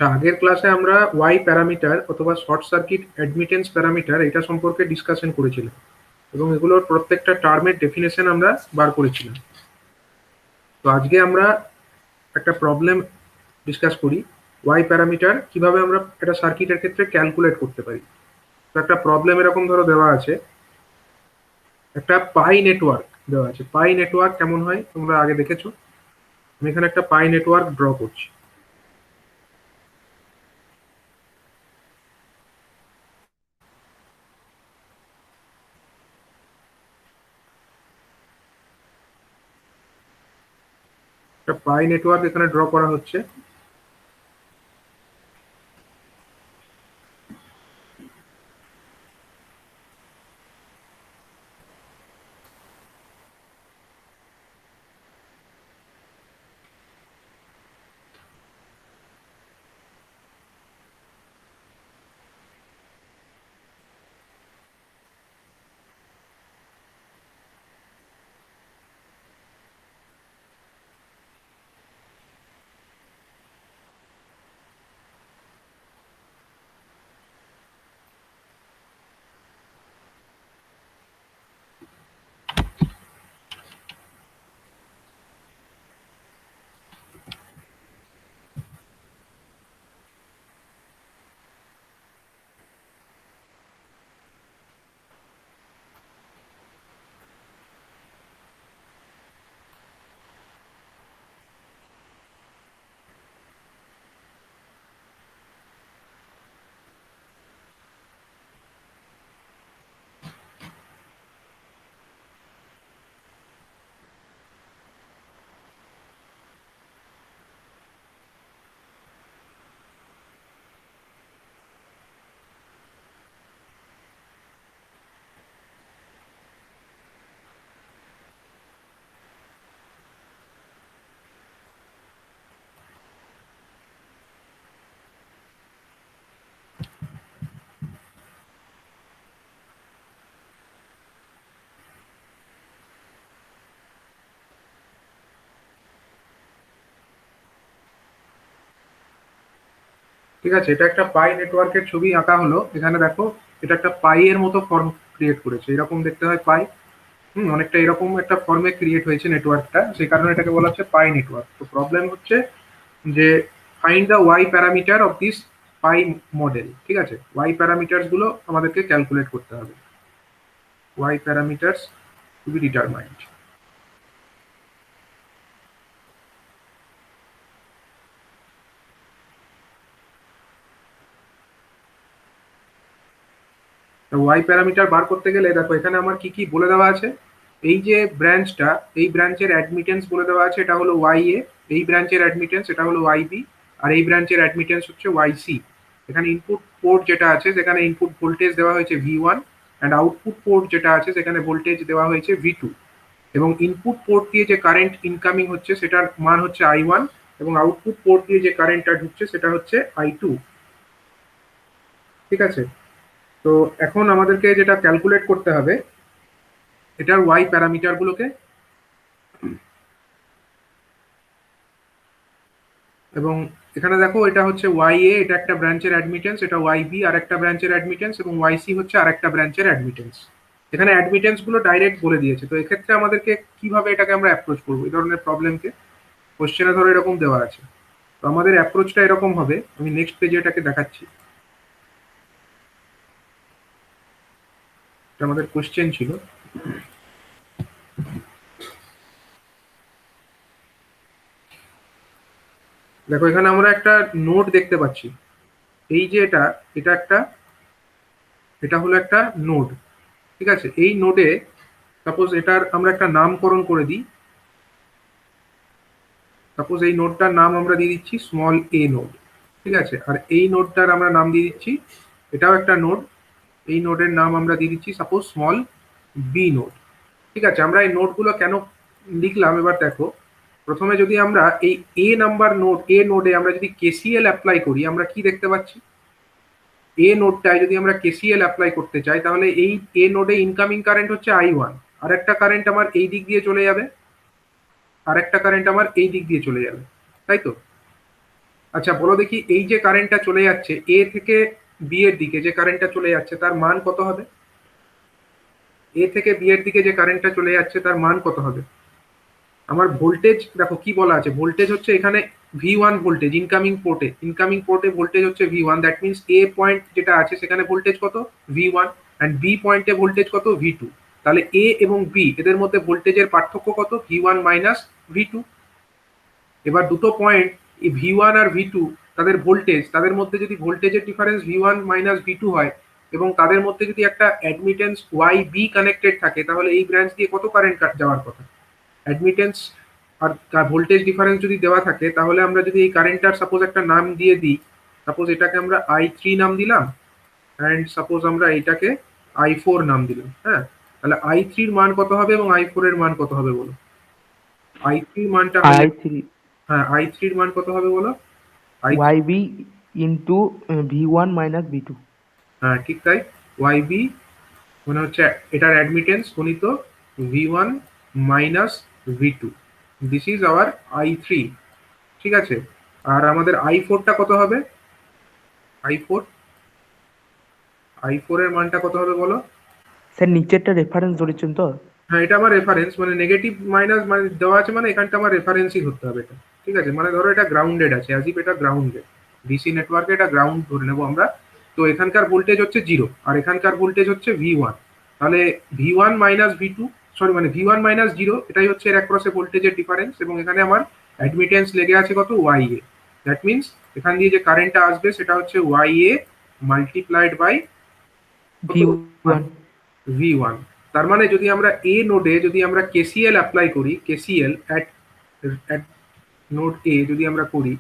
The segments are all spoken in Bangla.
আগের ক্লাসে আমরা ওয়াই প্যারামিটার অথবা শর্ট সার্কিট অ্যাডমিটেন্স প্যারামিটার এটা সম্পর্কে ডিসকাশন করেছিলাম এবং এগুলোর প্রত্যেকটা টার্মের ডেফিনেশন আমরা বার করেছিলাম। তো আজকে আমরা একটা প্রবলেম ডিসকাস করি, ওয়াই প্যারামিটার কিভাবে আমরা একটা সার্কিটের ক্ষেত্রে ক্যালকুলেট করতে পারি। তো একটা প্রবলেম এরকম ধরো দেওয়া আছে, একটা পাই নেটওয়ার্ক দেওয়া আছে। পাই নেটওয়ার্ক কেমন হয় তোমরা আগে দেখেছো। আমি এখানে একটা পাই নেটওয়ার্ক ড্র করছি। একটা পাই নেটওয়ার্ক এখানে ড্র করা হচ্ছে। ঠিক আছে, এটা একটা পাই নেটওয়ার্কের ছবি আঁকা হলো। এখানে দেখো, এটা একটা পাই এর মতো ফর্ম ক্রিয়েট করেছে, এরকম দেখতে হয় পাই। অনেকটা এরকম একটা ফর্মে ক্রিয়েট হয়েছে নেটওয়ার্কটা, সেই কারণে এটাকে বলা হচ্ছে পাই নেটওয়ার্ক। তো প্রবলেম হচ্ছে যে find the Y parameter of this pi model. ঠিক আছে, ওয়াই প্যারামিটারস গুলো আমাদেরকে ক্যালকুলেট করতে হবে। Y parameters to be determined. Y parameter বার করতে গেলে দেখো এখানে আমার কি কি বলে দেওয়া আছে। এই যে ব্রাঞ্চটা, এই ব্রাঞ্চের অ্যাডমিটেন্স বলে দেওয়া আছে, এটা হলো ওয়াই এ। এই ব্রাঞ্চের অ্যাডমিটেন্স এটা হলো ওয়াই বি। আর এই ব্রাঞ্চের অ্যাডমিটেন্স হচ্ছে ওয়াই সি। এখানে ইনপুট পোর্ট যেটা আছে সেখানে ইনপুট ভোল্টেজ দেওয়া হয়েছে V one, and output port যেটা আছে সেখানে ভোল্টেজ দেওয়া হয়েছে ভি টু। এবং ইনপুট পোর্ট দিয়ে যে কারেন্ট ইনকামিং হচ্ছে সেটার মান হচ্ছে আই ওয়ান, এবং আউটপুট পোর্ট দিয়ে যে কারেন্টটা ঢুকছে সেটা হচ্ছে আই টু। ঠিক আছে, তো এখন আমাদেরকে যেটা ক্যালকুলেট করতে হবে এটার ওয়াই প্যারামিটার গুলোকে। এবং এখানে দেখো এটা হচ্ছে ওয়াই এ, এটা একটা ব্রাঞ্চের অ্যাডমিটেন্স, এটা ওয়াই বি আর একটা ব্রাঞ্চের অ্যাডমিটেন্স, এবং ওয়াই সি হচ্ছে আর একটা ব্রাঞ্চের অ্যাডমিটেন্স। এখানে অ্যাডমিটেন্স গুলো ডাইরেক্ট বলে দিয়েছে। তো এক্ষেত্রে আমাদেরকে কিভাবে এটাকে আমরা অ্যাপ্রোচ করবো এই ধরনের প্রবলেমকে। কোশ্চেনে ধরো এরকম দেওয়া আছে, তো আমাদের অ্যাপ্রোচটা এরকম হবে। আমি নেক্সট পেজে এটাকে দেখাচ্ছি। এটা আমাদের কোশ্চেন ছিল। দেখো এখানে আমরা একটা নোড দেখতে পাচ্ছি। এই যে এটা, এটা একটা, এটা হলো একটা নোড। ঠিক আছে, এই নোডে সাপোজ এটার আমরা একটা নামকরণ করে দিই। সাপোজ এই নোডটার নাম আমরা দিয়ে দিচ্ছি স্মল এ নোড। ঠিক আছে, আর এই নোডটার আমরা নাম দিয়ে দিচ্ছি, এটাও একটা নোড, এই নোডের নাম আমরা দিয়ে দিচ্ছি সাপোজ স্মল বি নোড। ঠিক আছে, আমরা এই নোডগুলো কেন লিখলাম এবার দেখো। প্রথমে যদি আমরা এই এ নাম্বার নোড, এ নোডে আমরা যদি কেসিএল অ্যাপ্লাই করি, আমরা কি দেখতে পাচ্ছি, এ নোডটায় যদি আমরা কেসিএল অ্যাপ্লাই করতে চাই তাহলে এই এ নোডে ইনকামিং কারেন্ট হচ্ছে আই ওয়ান, আর একটা কারেন্ট আমার এই দিক দিয়ে চলে যাবে, আর একটা কারেন্ট আমার এই দিক দিয়ে চলে যাবে, তাই তো। আচ্ছা বলো দেখি, এই যে কারেন্টটা চলে যাচ্ছে এ থেকে বি এর দিকে, যে কারেন্টটা চলে যাচ্ছে তার মান কত হবে? এ থেকে বি এর দিকে যে কারেন্টটা চলে যাচ্ছে তার মান কত হবে? আমার ভোল্টেজ দেখো কি বলা আছে, ভোল্টেজ হচ্ছে এখানে V1 ভোল্টেজ ইনকামিং পোর্টে ভোল্টেজ হচ্ছে V1, that means a point যেটা আছে সেখানে ভোল্টেজ কত? V1, অ্যান্ড বি পয়েন্টে ভোল্টেজ কত? V2। তাহলে এ এবং বি এদের মধ্যে ভোল্টেজের পার্থক্য কত? V1 minus V2। এবার দুটো পয়েন্ট V1 আর V2 তাদের ভোল্টেজ, তাদের মধ্যে যদি ভোল্টেজের ডিফারেন্স V1 মাইনাস V2 হয় এবং তাদের মধ্যে যদি একটা অ্যাডমিটেন্স YB কানেক্টেড থাকে, তাহলে এই ব্রাঞ্চ দিয়ে কত কারেন্ট যাওয়ার কথা? অ্যাডমিটেন্স আর ভোল্টেজ ডিফারেন্স যদি দেওয়া থাকে, তাহলে আমরা যদি এই কারেন্টটার সাপোজ একটা নাম দিয়ে দিই, সাপোজ এটাকে আমরা I3 নাম দিলাম, অ্যান্ড সাপোজ আমরা এটাকে I4 নাম দিলাম। হ্যাঁ, তাহলে I3 এর মান কত হবে এবং I4 এর মান কত হবে বলো? I3 মানটা হলে, I3 হ্যাঁ I3 এর মান কত হবে বলো? YB into V1 minus V2। হ্যাঁ ঠিক তাই, YB মানে হচ্ছে এটার অ্যাডমিটেন্স গণিত V1 minus V2, this is our I3। ঠিক আছে, আর আমাদের I4টা কত হবে? I4 I4 এর মানটা কত হবে বলো? স্যার নিচেরটা রেফারেন্স ধরেছেন তো? হ্যাঁ এটা আমার রেফারেন্স, মানে নেগেটিভ মাইনাস মানে দেওয়া আছে, মানে এখানটা আমার রেফারেন্সই ধরতে হবে এটা। ঠিক আছে, মানে ধরো এটা গ্রাউন্ডেড আছে, অ্যাজ ইফ এটা গ্রাউন্ডেড, ডিসি নেটওয়ার্কে এটা গ্রাউন্ড ধরে নেবো আমরা। তো এখানকার ভোল্টেজ হচ্ছে 0 আর এখানকার ভোল্টেজ হচ্ছে V1, তাহলে V1 মাইনাস V2, সরি মানে V1 মাইনাস 0, এটাই হচ্ছে এর অ্যাক্রসে ভোল্টেজের ডিফারেন্স। এবং এখানে আমার অ্যাডমিটেন্স লেগে আছে কত? YA, দ্যাট মিনস এখান দিয়ে যে কারেন্টটা আসবে সেটা হচ্ছে YA multiplied by V1। V1। তার মানে যদি আমরা এ নোডে যদি আমরা KCL অ্যাপ্লাই করি, KCL অ্যাট নোড এ যদি আমরা করি,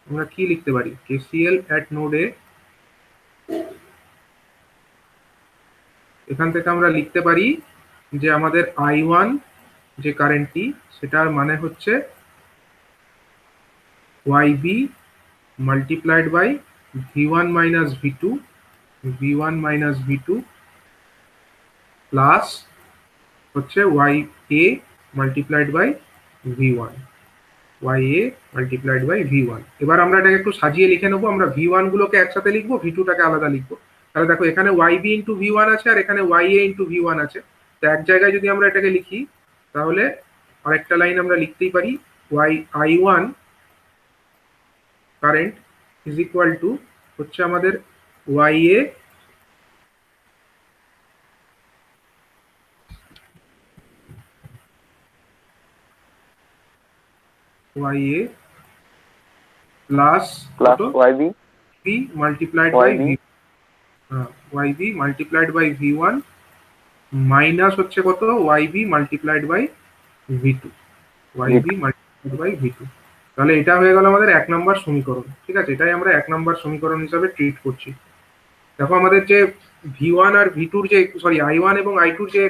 আমরা কি লিখতে পারি? KCL অ্যাট নোড এ, এখান থেকে আমরা লিখতে পারি যে আমাদের I1 যে কারেন্টটি, সেটার মানে হচ্ছে YB multiplied by V1 minus V2, V1 minus V2 plus হচ্ছে YA multiplied by V1, YA multiplied by V1। এবার আমরা এটাকে একটু সাজিয়ে লিখে নেবো, আমরা V1 গুলোকে একসাথে লিখবো, V2 টাকে আলাদা লিখবো। তাহলে দেখো এখানে YB ইন্টু V1 আছে আর এখানে YA ইন্টু V1 আছে, তো এক জায়গায় যদি আমরা এটাকে লিখি তাহলে আরেকটা লাইন আমরা লিখতেই পারি, I1 current is equal to হচ্ছে আমাদের YA plus YB V multiplied by V, YB multiplied by V1 minus হচ্ছে কত? YB multiplied by V2, YB multiplied by V2। তাহলে এটা হয়ে গেল আমাদের 1 নম্বর সমীকরণ। ঠিক আছে, এটাই আমরা 1 নম্বর সমীকরণ হিসাবে ট্রিট করছি। দেখো আমাদের যে V1 আর V2 যে সরি I1 এবং I2 যে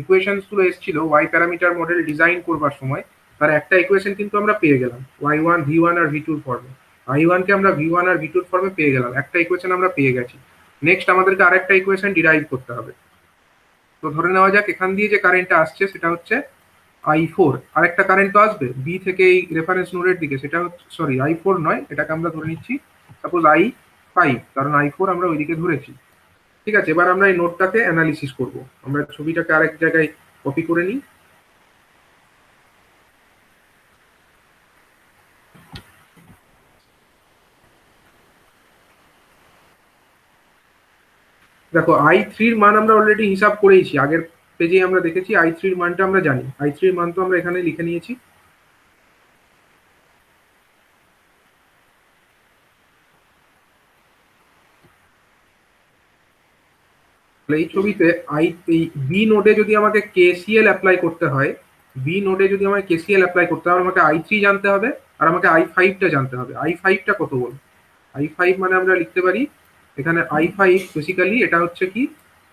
ইকুয়েশনস গুলো এসেছিল Y প্যারামিটার মডেল ডিজাইন করবার সময়, তার একটা ইকুয়েশন কিন্তু আমরা পেয়ে গেলাম Y1 V1 আর V2 ফর্মে। I1 কে আমরা V1 আর V2 ফর্মে পেয়ে গেলাম, একটা ইকুয়েশন আমরা পেয়ে গেছি। নেক্সট আমাদেরকে আরেকটা ইকুয়েশন ডিরাইভ করতে হবে। তো ধরে নেওয়া যাক এখান দিয়ে যে কারেন্টটা আসছে সেটা হচ্ছে I4, আরেকটা কারেন্ট তো আসবে বি থেকে এই রেফারেন্স নোডের দিকে, সেটা হচ্ছে সরি I4 নয়, এটাকে আমরা ধরে নিচ্ছি সাপোজ I5, কারণ I4 আমরা ওইদিকে ধরেছি। ঠিক আছে, এবার আমরা এই নোটটাকে অ্যানালিসিস করব। আমরা ছবিটাকে আরেক জায়গায় কপি করে নিই। দেখো I3 এর মান আমরা অলরেডি হিসাব করেইছি, আগের পেজে আমরা দেখেছি I3 এর মানটা আমরা জানি, I3 এর মান তো আমরা এখানে লিখে নিয়েছি। এই ছবিতে এই বি নোডে যদি আমাকে KCL অ্যাপ্লাই করতে হয়, বি নোডে যদি আমাকে KCL অ্যাপ্লাই করতে হয়, আমাকে I3 জানতে হবে আর আমাকে I5টা জানতে হবে। I5টা কত বল? I5 মানে আমরা লিখতে পারি এখানে I5 বেসিক্যালি এটা হচ্ছে কি,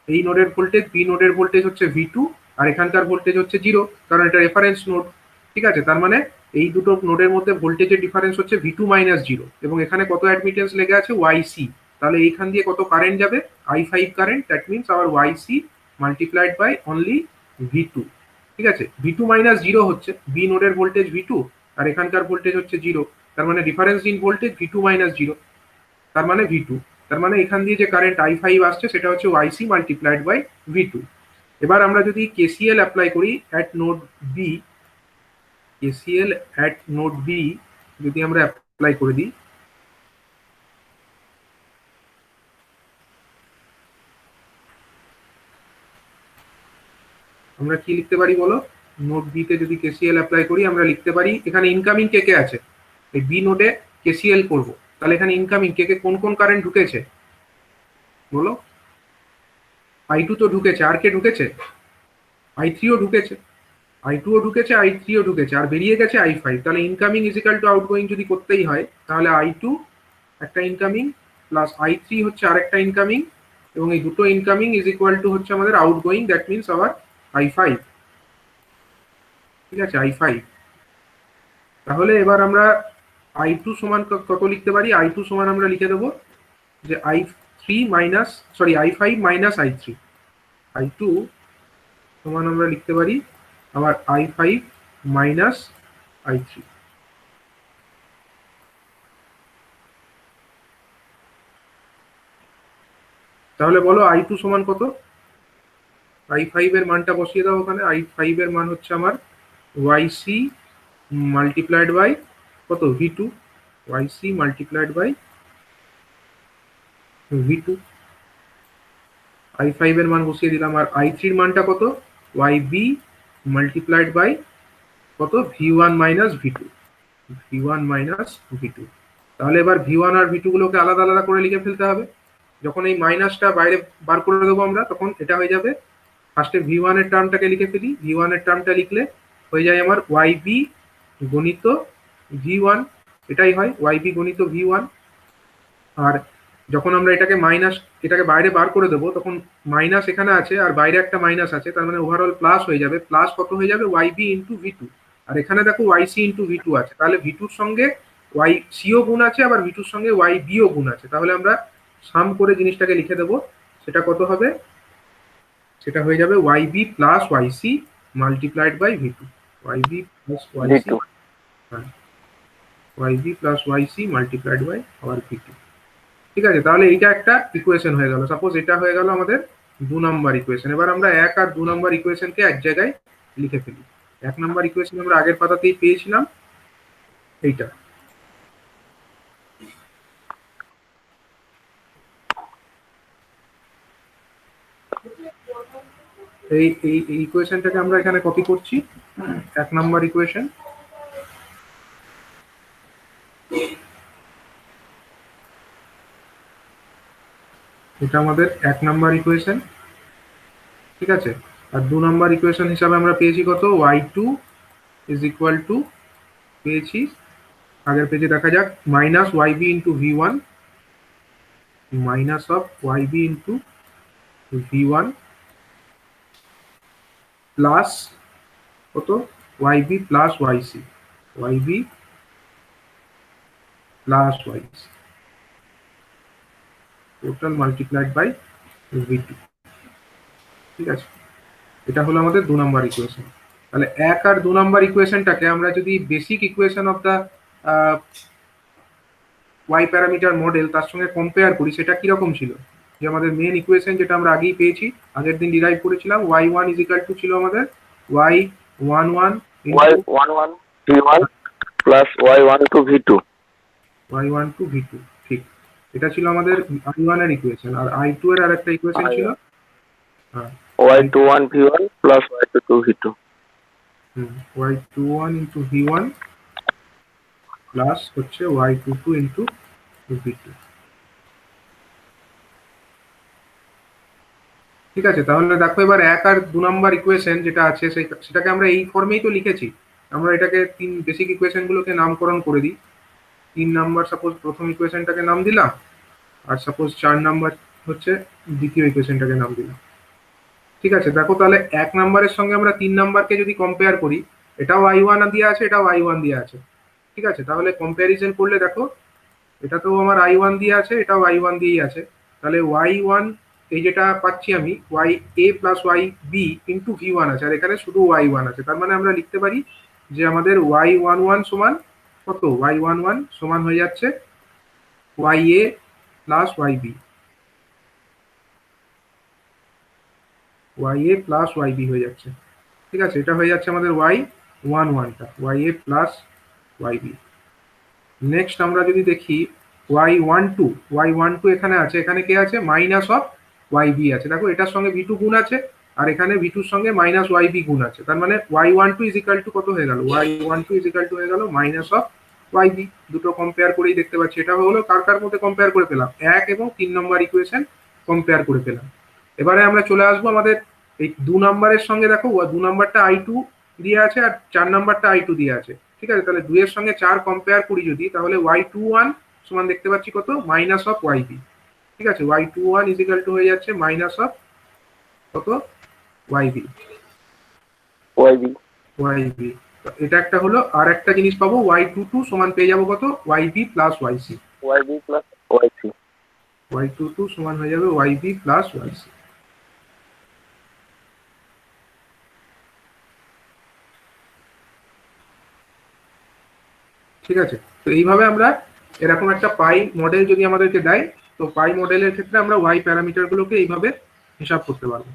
এই নোডের ভোল্টেজ, বি নোডের ভোল্টেজ হচ্ছে V2 আর এখানকার ভোল্টেজ হচ্ছে 0, কারণ এটা রেফারেন্স নোড। ঠিক আছে, তার মানে এই দুটো নোডের মধ্যে ভোল্টেজের ডিফারেন্স হচ্ছে V2 মাইনাস 0 এবং এখানে কত অ্যাডমিটেন্স লেগে আছে? YC। তাহলে এইখান দিয়ে কত কারেন্ট যাবে? I5 current, that means our YC multiplied by only V2, ঠিক আছে। V2 মাইনাস 0 হচ্ছে বি নোডের ভোল্টেজ V2 আর এখানকার ভোল্টেজ হচ্ছে 0, তার মানে difference in voltage V2 minus 0, তার মানে V2। তার মানে এখান দিয়ে যে কারেন্ট I5 আসছে সেটা হচ্ছে YC মাল্টিপ্লাইড বাই V2। এবার আমরা যদি KCL অ্যাপ্লাই করি at node B, KCL at node B যদি আমরা অ্যাপ্লাই করে দিই, আমরা কি লিখতে পারি বলো? নোড বি তে যদি KCL অ্যাপ্লাই করি আমরা লিখতে পারি, এখানে ইনকামিং কে কে আছে, এই বি নোডে KCL করব, তাহলে এখানে ইনকামিং কে কে কোন কোন কারেন্ট ঢুকেছে বলো? I2 তো ঢুকেছে, আর কে ঢুকেছে? I3 ও ঢুকেছে, I2 ও ঢুকেছে, I3 ও ঢুকেছে, আর বেরিয়ে গেছে I5। তাহলে incoming is equal to outgoing যদি করতেই হয় তাহলে I2 একটা ইনকামিং প্লাস I3 হচ্ছে আরেকটা ইনকামিং, এবং এই দুটো ইনকামিং ইজ ইকুয়াল টু হচ্ছে আমাদের outgoing, that means hour I5, ঠিক আছে, I5। তাহলে এবার আমরা I2 সমান কত লিখতে পারি? I2 সমান আমরা লিখে দেবো যে I5 মাইনাস I3, I2 সমান আমরা লিখতে পারি আবার I5 মাইনাস I3। তাহলে বলো I2 সমান কত? I5 এর মানটা বসিয়ে দাও ওখানে। I5 এর মান হচ্ছে আমার YC মাল্টিপ্লাইড বাই কত? V2, YC multiplied by V2। I5 এর মান বসিয়ে দিলাম, আর I3 এর মানটা কত? YB মাল্টিপ্লাইড বাই কত? V1 minus V2, V1 minus V2। তাহলে এবার V1 আর V2 গুলোকে আলাদা আলাদা করে লিখে ফেলতে হবে। যখন এই মাইনাসটা বাইরে বার করে দেবো আমরা, তখন এটা হয়ে যাবে, ফার্স্টে V1 এর টার্মটাকে লিখে ফেলি। V1 এর টার্মটা লিখলে হয়ে যায় আমার YB গণিত V1, এটাই হয় YB গণিত V1। আর যখন আমরা এটাকে বাইরে বার করে দেবো, তখন মাইনাস এখানে আছে আর বাইরে একটা মাইনাস আছে, তার মানে ওভারঅল প্লাস হয়ে যাবে। প্লাস কত হয়ে যাবে? YB into V2। আর এখানে দেখো YC ইন্টু V2 আছে, তাহলে V2-র সঙ্গে YC ও গুণ আছে, আবার V2-র সঙ্গে YB ও গুণ আছে। তাহলে আমরা সাম করে জিনিসটাকে লিখে দেবো, সেটা কত হবে? সেটা হয়ে যাবে YB plus YC multiplied by V2, YB plus YC, YB plus YC multiplied by আবার V2। ঠিক আছে, তাহলে এইটা একটা ইকুয়েশন হয়ে গেল। সাপোজ এটা হয়ে গেল আমাদের 2 নাম্বার ইকুয়েশন। এবার আমরা 1 আর 2 নাম্বার ইকুয়েশনকে এক জায়গায় লিখে ফেলি। 1 নাম্বার ইকুয়েশন আমরা আগের পাতাতেই পেয়েছিলাম, এইটা। এই ইকুয়েশনটাকে আমরা এখানে কপি করছি, 1 নাম্বার ইকুয়েশন। এটা আমাদের 1 নাম্বার ইকুয়েশন, ঠিক আছে। আর 2 নাম্বার ইকুয়েশন হিসাবে আমরা পেয়েছি কত? Y2 ইজ ইকুয়াল টু, পেয়েছি আগের পেজে দেখা যাক, minus YB into V1, minus of YB into V1 plus কত? YB plus YC, YB plus YC total multiplied by V2, ঠিক আছে। এটা হলো আমাদের 2 নাম্বার ইকুয়েশন। তাহলে 1 আর 2 নাম্বার ইকুয়েশনটাকে আমরা যদি basic equation of the Y parameter model তার সঙ্গে কম্পেয়ার করি, সেটা কিরকম ছিল? যে আমাদের মেন ইকুয়েশন যেটা আমরা আগেই পেয়েছি, আগের দিন ডিরাইভ করেছিলাম, Y1 ইজ ইকুয়াল টু ছিল আমাদের Y11 V1 plus Y12 V2, Y12 V2, ঠিক। এটা ছিল আমাদের I1 এর ইকুয়েশন। আর I2 এর আরেকটা ইকুয়েশন ছিল, হ্যাঁ, Y21 V1 plus Y22 V2, Y21 into V1 plus হচ্ছে Y22 ইন্টু V2, ঠিক আছে। তাহলে দেখো এবার 1 আর 2 নাম্বার ইকুয়েশন যেটা আছে সেটাকে আমরা এই ফর্মেই তো লিখেছি। আমরা এটাকে তিন বেসিক ইকুয়েশন গুলোকে নামকরণ করে দিই। 3 নাম্বার সাপোজ প্রথম ইকুয়েশনটাকে নাম দিলাম, আর সাপোজ 4 নাম্বার হচ্ছে দ্বিতীয় ইকুয়েশনটাকে নাম দিলাম, ঠিক আছে। দেখো তাহলে 1 নাম্বারের সঙ্গে আমরা 3 নাম্বারকে যদি কম্পেয়ার করি, এটাও I1 দিয়ে আছে, এটাও I1 দিয়ে আছে, ঠিক আছে। তাহলে কম্প্যারিজন করলে দেখো, এটা তো আমার I1 দিয়ে আছে, এটাও I1 দিয়েই আছে, তাহলে Y1 এই যেটা পাচ্ছি আমি Y A plus Y B into V one আছে, আর এখানে শুধু ওয়াই ওয়ান আছে। তার মানে আমরা লিখতে পারি যে আমাদের ওয়াই ওয়ান ওয়ান সমান কত, ওয়াই ওয়ান ওয়ান সমান হয়ে যাচ্ছে Y A plus Y B, Y A plus Y B হয়ে যাচ্ছে। ঠিক আছে, এটা হয়ে যাচ্ছে আমাদের ওয়াই ওয়ান ওয়ানটা, Y A plus Y B. Next আমরা যদি দেখি Y one two, Y one two এখানে আছে, এখানে কে আছে, মাইনাস অফ ওয়াই বি আছে। দেখো এটার সঙ্গে ভি টু গুণ আছে, আর এখানে ভি টুর সঙ্গে মাইনাস ওয়াই বি গুণ আছে। তার মানে Y one two equal to কত হয়ে গেল, Y one two equal to হয়ে গেল মাইনাস অফ ওয়াই বি। দুটো কম্পেয়ার করেই দেখতে পাচ্ছি। এটা হলো কার কার মধ্যে কম্পেয়ার করে পেলাম, 1 এবং 3 নম্বর ইকুয়েশন কম্পেয়ার করে পেলাম। এবারে আমরা চলে আসবো আমাদের এই 2 নম্বরের সঙ্গে। দেখো 2 নম্বরটা আই টু দিয়ে আছে আর 4 নম্বরটা আই টু দিয়ে আছে। ঠিক আছে, তাহলে 2 এর সঙ্গে 4 কম্পেয়ার করি যদি, তাহলে ওয়াই টু ওয়ান সমান দেখতে পাচ্ছি কত, মাইনাস অফ ওয়াই বি। ঠিক আছে, Y two one equal to হয়ে যাচ্ছে মাইনাস অফ কত, Y B, Y B. Y B. এটা একটা হলো। আর একটা জিনিস পাবো, ওয়াই টু টু সমান পেয়ে যাবো কত, Y B plus Y C. Y B plus Y C. Y two two সমান হয়ে যাবে Y B plus Y C. ঠিক আছে, তো এইভাবে আমরা এরকম একটা পাই মডেল যদি আমাদেরকে দেয়, তো পাই মডেলের ক্ষেত্রে আমরা ওয়াই প্যারামিটার গুলোকে এইভাবে হিসাব করতে পারবো।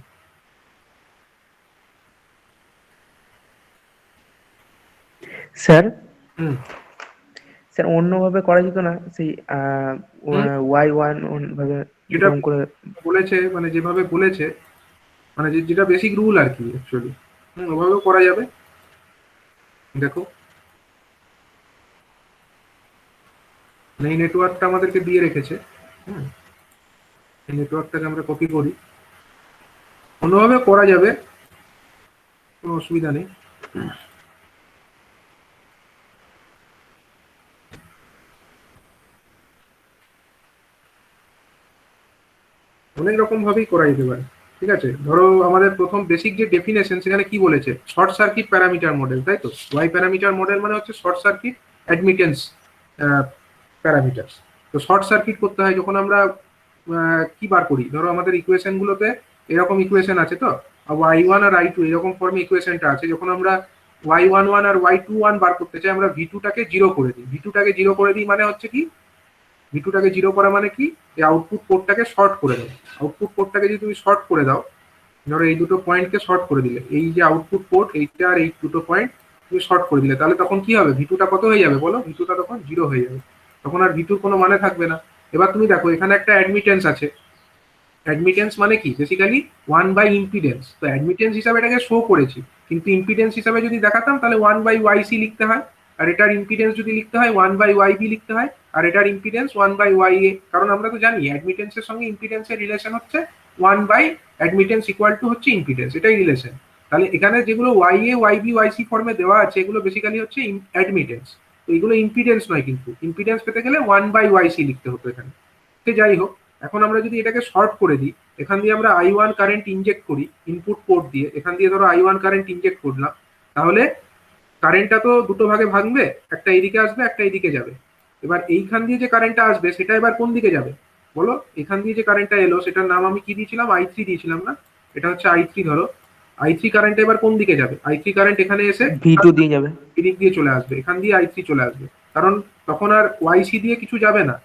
স্যার হুম, স্যার অন্যভাবে করা যেত না, সেই ওয়াই ওয়ান ভাবে যেটা এরকম করে? বলেছে মানে যেভাবে বলেছে, মানে যেটা বেসিক রুল আর কি অ্যাকচুয়ালি, ওভাবেও করা যাবে। দেখো এই নেটওয়ার্কটা আমাদেরকে দিয়ে রেখেছে। হুম, এই নেটওয়ার্কটাকে আমরা কপি করি, অন্যভাবে করা যাবে, কোনো অসুবিধা নেই। অনেক রকম ভাবেই করা যেতে পারে। ঠিক আছে, ধরো আমাদের প্রথম বেসিক যে ডেফিনেশন, সেখানে কি বলেছে, শর্ট সার্কিট প্যারামিটার মডেল, তাই তো। ওয়াই প্যারামিটার মডেল মানে হচ্ছে শর্ট সার্কিট অ্যাডমিটেন্স প্যারামিটার। তো শর্ট সার্কিট করতে হয় যখন আমরা কি বার করি, ধরো আমাদের ইকুয়েশন গুলোতে এরকম ইকুয়েশন আছে, তো ওয়াই ওয়ান আর আই টু এরকম ফর্মে ইকুয়েশনটা আছে। যখন আমরা ওয়াই ওয়ান ওয়ান আর ওয়াই টু ওয়ান বার করতে চাই, আমরা ভি টুটাকে জিরো করে দিই। ভি টুটাকে জিরো করে দিই মানে হচ্ছে কি, ভি টুটাকে জিরো করা মানে কি, এই আউটপুট পোর্টটাকে শর্ট করে দাও। আউটপুট পোর্টটাকে যদি তুমি শর্ট করে দাও, ধরো এই দুটো পয়েন্টকে শর্ট করে দিলে, এই যে আউটপুট পোর্ট এইটা আর এই দুটো পয়েন্ট তুমি শর্ট করে দিলে, তাহলে তখন কি হবে, ভি টুটা কত হয়ে যাবে বলো, ভি টুটা তখন জিরো হয়ে যাবে। তখন আর ভি টুর কোনো মানে থাকবে না। এবার তুমি দেখো এখানে একটা অ্যাডমিটেন্স আছে। অ্যাডমিটেন্স মানে কি, বেসিক্যালি ওয়ান বাই ইম্পিডেন্স। তো অ্যাডমিটেন্স হিসাবে এটাকে শো করেছি, কিন্তু ইম্পিডেন্স হিসাবে যদি দেখাতাম তাহলে ওয়ান বাই ওয়াই সি লিখতে হয়, আর এটার ইম্পিডেন্স যদি লিখতে হয় ওয়ান বাই ওয়াই বি লিখতে হয়, আর এটার impedance one by Y A. কারণ আমরা তো জানি অ্যাডমিটেন্সের সঙ্গে ইম্পিডেন্সের রিলেশন হচ্ছে one by admittance equal to হচ্ছে ইম্পিডেন্স, এটাই রিলেশন। তাহলে এখানে যেগুলো Y A Y B Y C ফর্মে দেওয়া আছে, এগুলো বেসিক্যালি হচ্ছে অ্যাডমিটেন্স। তো এগুলো ইম্পিডেন্স নয়, কিন্তু ইম্পিডেন্স পেতে গেলে ওয়ান বাই ওয়াই সি লিখতে হতো এখানে। সে যাই হোক, এখন আমরা যদি এটাকে শর্ট করে দিই, এখান দিয়ে আমরা আই ওয়ান কারেন্ট ইনজেক্ট করি ইনপুট পোর্ট দিয়ে, এখান দিয়ে ধরো আই ওয়ান কারেন্ট ইনজেক্ট করলাম, তাহলে কারেন্টটা তো দুটো ভাগে ভাঙবে, একটা এইদিকে আসবে একটা এইদিকে যাবে। এবার এইখান দিয়ে যে কারেন্টটা আসবে সেটা এবার কোন দিকে যাবে বলো, এখান দিয়ে যে কারেন্টটা এলো সেটার নাম আমি কি দিয়েছিলাম, আই থ্রি দিয়েছিলাম না, এটা হচ্ছে আই থ্রি। ধরো আই থ্রি কারেন্ট এবার কোন দিকে যাবে, আই থ্রি কারেন্ট এখানে এসে ভি টু দিয়ে যাবে, এদিক দিয়ে চলে আসবে, এখান দিয়ে আই থ্রি চলে আসবে। কারণ তখন আর ওয়াইসি দিয়ে কিছু যাবে না,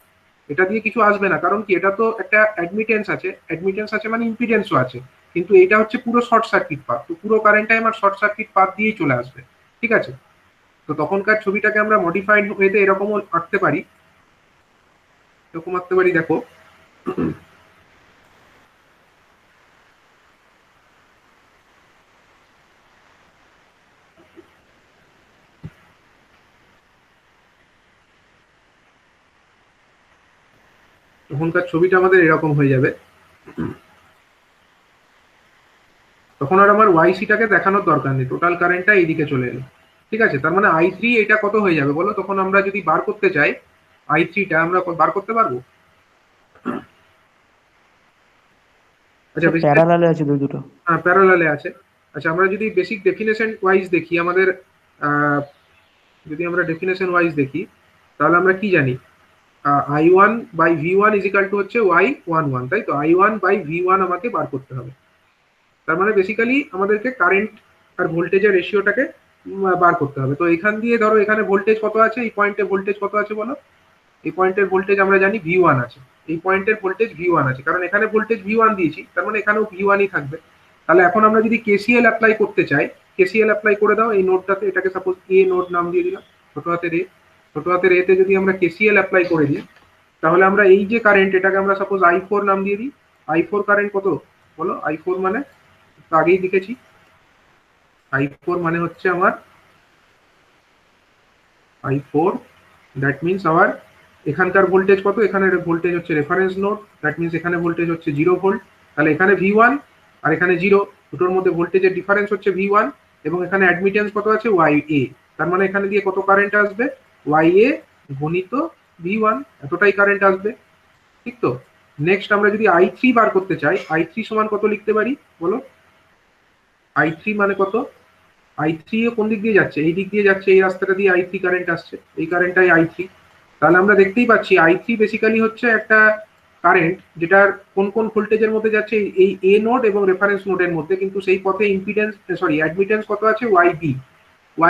এটা দিয়ে কিছু আসবে না। কারণ কি, এটা তো একটা অ্যাডমিটেন্স আছে, অ্যাডমিটেন্স আছে মানে ইম্পিডেন্সও আছে, কিন্তু এটা হচ্ছে পুরো শর্ট সার্কিট পাথ, তো পুরো কারেন্টটাই আমার শর্ট সার্কিট পাথ দিয়েই চলে আসবে। ঠিক আছে, তো তখনকার ছবিটাকে আমরা মডিফাইড ওয়েতে এরকমও আঁকতে পারি, এরকম আঁকতে পারি। দেখো তখনকার ছবিটা আমাদের এরকম হয়ে যাবে। তখন আর আমার ওয়াইসিটাকে দেখানোর দরকার নেই, টোটাল কারেন্টটা এইদিকে চলে এলো। ঠিক আছে, তার মানে আই থ্রি এটা কত হয়ে যাবে বলো, তখন আমরা যদি বার করতে চাই আই থ্রিটা আমরা বার করতে পারবো। আচ্ছা, প্যারালালে আছে দুটো। হ্যাঁ, প্যারালালে আছে। আচ্ছা, আমরা যদি বেসিক ডেফিনেশন ওয়াইজ দেখি, আমাদের যদি আমরা ডেফিনেশন ওয়াইজ দেখি, তাহলে আমরা কি জানি, I1 by V1 is equal two হচ্ছে Y11, তাই তো I1 বাই V1 আমাকে বার করতে হবে। তার মানে বেসিক্যালি আমাদেরকে কারেন্ট আর ভোল্টেজের রেশিওটাকে বার করতে হবে। তো এখান দিয়ে ধরো এখানে ভোল্টেজ কত আছে, এই পয়েন্টে ভোল্টেজ কত আছে বলো? এই পয়েন্টের ভোল্টেজ আমরা জানি V1 আছে, এই পয়েন্টের ভোল্টেজ V1 আছে, কারণ এখানে ভোল্টেজ V1 দিয়েছি, তার মানে এখানেও V1ই থাকবে। তাহলে এখন আমরা যদি KCL অ্যাপ্লাই করতে চাই, KCL অ্যাপ্লাই করে দাও এই নোডটাতে, এটাকে সাপোজ A নোড নাম দিয়ে দিলাম, ছোট হাতের A। ছোট হাতের A তে যদি আমরা KCL অ্যাপ্লাই করে দিই, তাহলে আমরা এই যে কারেন্ট, এটাকে আমরা সাপোজ I4 নাম দিয়ে দিই। I4 কারেন্ট কত বলো? I4 মানে আগেই লিখেছি, I4 মানে হচ্ছে আমার I4, দ্যাট মিনস আওয়ার এখানকার ভোল্টেজ কত, এখানে ভোল্টেজ হচ্ছে রেফারেন্স নোড, দ্যাট মিনস এখানে ভোল্টেজ হচ্ছে 0 ভোল্ট। তাহলে এখানে V1 আর এখানে 0, দুটোর মধ্যে ভোল্টেজের ডিফারেন্স হচ্ছে V1, এবং এখানে অ্যাডমিটেন্স কত আছে YA। তার মানে এখানে দিয়ে কত কারেন্ট আসবে? YA গুণিত V1, এতটাই কারেন্ট আসবে, ঠিক তো? নেক্সট আমরা যদি I3 বার করতে চাই, I3 সমান কত লিখতে পারি বলো? I3 মানে কত? I3 কোন দিক দিয়ে যাচ্ছে? এই দিক দিয়ে যাচ্ছে, এই রাস্তাটা দিয়ে I3 কারেন্ট আসছে, এই কারেন্টটাই I3। তাহলে আমরা দেখতেই পাচ্ছি I3 বেসিক্যালি হচ্ছে একটা কারেন্ট যেটার কোন কোন ভোল্টেজের মধ্যে যাচ্ছে, এই A নোড এবং রেফারেন্স নোডের মধ্যে, কিন্তু সেই পথে ইম্পিডেন্স অ্যাডমিটেন্স কত আছে?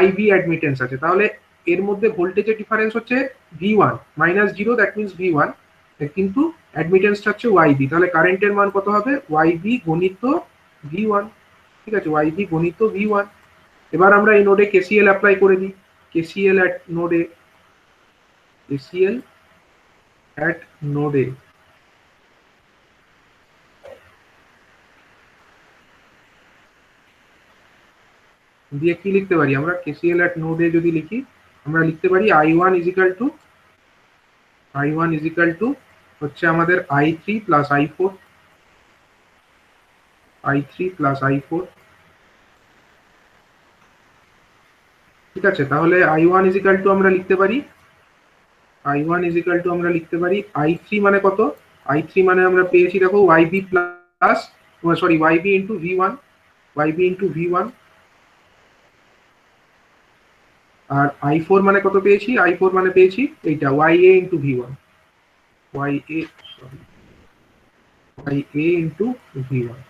YB অ্যাডমিটেন্স আছে। তাহলে এর মধ্যে ভোল্টেজের ডিফারেন্স হচ্ছে V1 -0, দ্যাট মিনস V1, কিন্তু অ্যাডমিটেন্সটা হচ্ছে YB। তাহলে কারেন্টের মান কত হবে? YB গণিত V1, ঠিক আছে, YB গণিত V1। এবার আমরা এই নোডে KCL অ্যাপ্লাই করে দিই। KCL অ্যাট নোডে, KCL অ্যাট নোডে, দিয়ে কি লিখতে পারি আমরা? KCL অ্যাট নোডে যদি লিখি, আমরা লিখতে পারি I1 ইজিক্যাল টু হচ্ছে আমাদের I3 plus I4, I3 plus I4, ঠিক আছে। তাহলে I1 ইজিক্যাল টু আমরা লিখতে পারি, I1 ইজিক্যাল টু আমরা লিখতে পারি I3 মানে কত? I3 মানে আমরা পেয়েছি দেখো YB plus YB into V1, YB into V1। আর I4 মানে কত পেয়েছি? I4 মানে পেয়েছি এইটা YA into V1, YA into V1।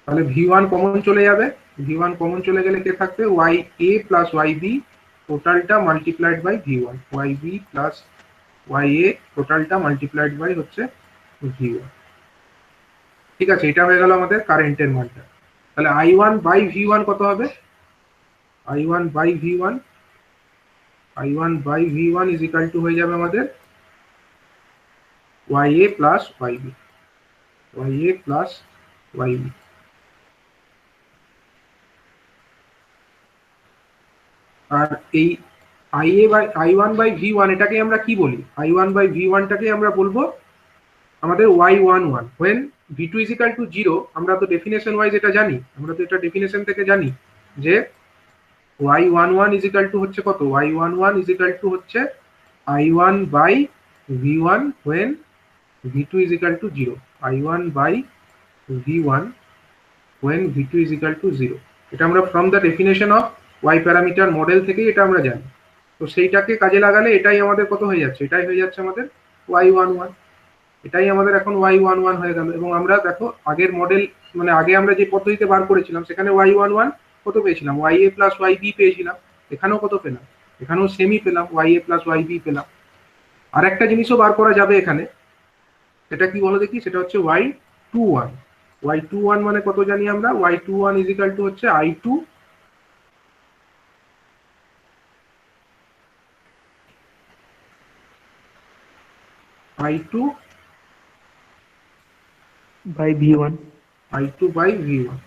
তাহলে V1 কমন চলে যাবে, V1 কমন চলে গেলে কে থাকবে? YA প্লাস YB টোটালটা multiplied by V1, YB plus YA টোটালটা মাল্টিপ্লাইড বাই হচ্ছে V1, ঠিক আছে। এটা হয়ে গেল আমাদের কারেন্টের মানটা। তাহলে I1 বাই V1 কত হবে? I1 by V1 is equal two হয়ে যাবে আমাদের YA plus YB, YA plus YB। আর এই I1 বাই V1 এটাকে আমরা কি বলি? I1 বাই V1 টাকে আমরা বলবো আমাদের Y11, when V2 is equal to 0। আমরা তো ডেফিনেশন ওয়াইজ এটা জানি, আমরা তো এটা ডেফিনেশন থেকে জানি যে Y11 is equal to হচ্ছে কত? Y11 is equal to হচ্ছে I1 by V1 when V2 is equal to 0, I1 by V1 when V2 is equal to 0। এটা আমরা from the definition of Y parameter model থেকে এটা আমরা জানি। তো সেইটাকে কাজে লাগালে এটাই আমাদের কত হয়ে যাচ্ছে? এটাই হয়ে যাচ্ছে আমাদের Y11, এটাই আমাদের এখন Y11 হয়ে গেল। এবং আমরা দেখো আগের মডেল, মানে আগে আমরা যে পদ্ধতিতে বার করেছিলাম সেখানে Y11 কত পেয়েছিলাম? YA প্লাস YB পেয়েছিলাম। এখানেও কত পেলাম? এখানেও সেমই পেলাম, YA প্লাস YB পেলাম। আর একটা জিনিসও বার করা যাবে এখানে, সেটা কি বলো দেখি? সেটা হচ্ছে Y21। Y21 মানে কত জানি আমরা? Y21 ইজ ইকাল টু হচ্ছে I2 by V1, I2 by V1,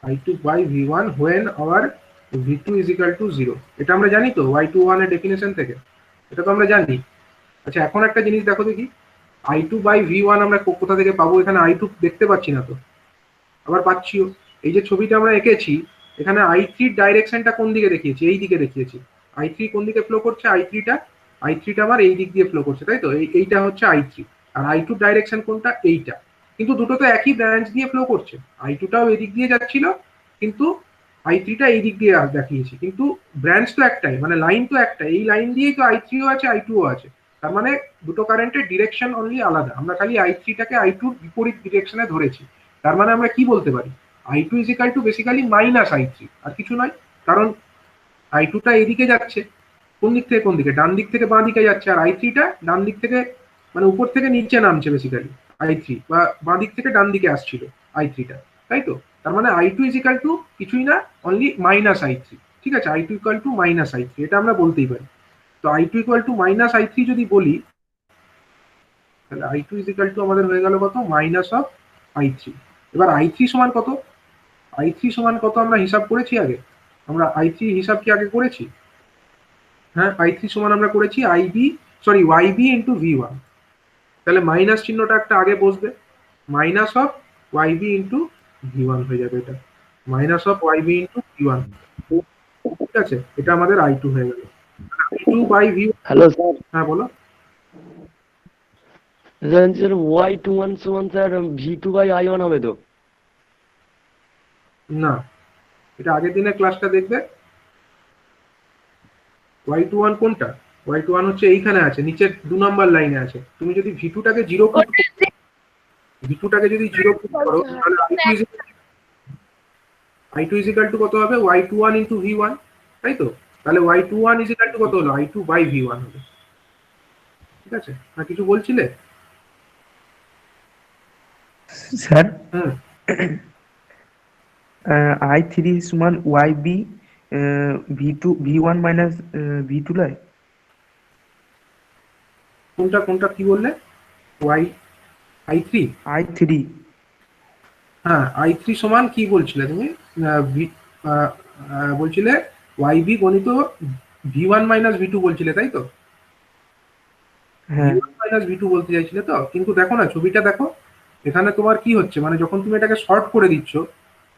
I2 by V1 when our V2 is equal to 0। এটা আমরা জানি তো Y21 এর ডেফিনেশন থেকে, এটা তো আমরা জানি। আচ্ছা এখন একটা জিনিস দেখো দেখি, I2 by V1 আমরা কোথা থেকে পাবো? এখানে I2 দেখতে পাচ্ছি না তো, আবার পাচ্ছিও। এই যে ছবিটা আমরা এঁকেছি, এখানে I3 ডাইরেকশনটা কোন দিকে দেখিয়েছি? এই দিকে দেখিয়েছি। I3 কোন দিকে ফ্লো করছে? I3টা আমার এই দিক দিয়ে ফ্লো করছে, তাই তো? এইটা হচ্ছে I3। আর I2 ডাইরেকশন কোনটা? এইটা। কিন্তু দুটো তো একই ব্রাঞ্চ দিয়ে ফ্লো করছে। I2টাও এদিক দিয়ে যাচ্ছিল, কিন্তু i3টা এই দিক দিয়ে দেখিয়েছি, কিন্তু ব্রাঞ্চ তো একটাই, মানে লাইন তো একটাই, এই লাইন দিয়েই তো i3ও আছে i2ও আছে। তার মানে দুটো কারেন্টের ডিরেকশন অনলি আলাদা, আমরা খালি i3টাকে i2র বিপরীত ডিরেকশনে ধরেছি। তার মানে আমরা কি বলতে পারি, i2 equal to basically minus i3, আর কিছু নয়। কারণ i2টা এদিকে যাচ্ছে, কোন দিক থেকে কোন দিকে, ডান দিক থেকে বাঁ দিকে যাচ্ছে, আর i3টা ডান দিক থেকে মানে উপর থেকে নিচে নামছে বেসিক্যালি i3, বা বাঁ দিক থেকে ডান দিকে আসছিল i3টা, তাই তো? তার মানে i2 ইজিক্যাল টু কিছুই না, অনলি মাইনাস i3। ঠিক আছে, i2 equal to minus i3, এটা আমরা বলতেই পারি। তো i2 equal to minus i3 যদি বলি, তাহলে i2 ইজিক্যাল টু আমাদের হয়ে গেল কত, মাইনাস অফ i3। এবার i3 সমান কত, i3 সমান কত আমরা হিসাব করেছি আগে, আমরা i3 হিসাব কি আগে করেছি? হ্যাঁ, i3 সমান আমরা করেছি yb ইন্টু v1। তাহলে মাইনাস চিহ্নটা একটা আগে বসবে, minus of yb into v1 হয়ে যাবে, এটা minus of yb into v1। ঠিক আছে, এটা আমাদের i2 হয়ে গেল, i2 by v। Hello sir, হ্যাঁ বলো। স্যার y21 সমান স্যার v2/i1 হবে তো? না, এটা আগের দিনের ক্লাসটা দেখবে। y21 কোনটা, y21 হচ্ছে এইখানে আছে, নিচের 2 নম্বর লাইনে আছে। তুমি যদি v2টাকে 0 পুট করো, তাহলে i2 ইজিক্যাল টু কত হবে, y21 ইন্টু v1, তাই তো? তাহলে y21 ইজিক্যাল টু কত হলো, i2 বাই v1 হবে। ঠিক আছে, আর কিছু বলছিলে? স্যার হুম, i3 সমান yb v1 মাইনাস v2 লয়? কোনটা কোনটা কি বললে, i3? i3 হ্যাঁ, i3 সমান কি বলছিলে তুমি, বলছিলে yb গণিত v1 মাইনাস v2 বলছিলে, তাই তো? হ্যাঁ v1 মাইনাস v2 বলতে চাইছিলে তো, কিন্তু দেখো না ছবিটা দেখো, এখানে তোমার কি হচ্ছে, মানে যখন তুমি এটাকে শর্ট করে দিচ্ছ,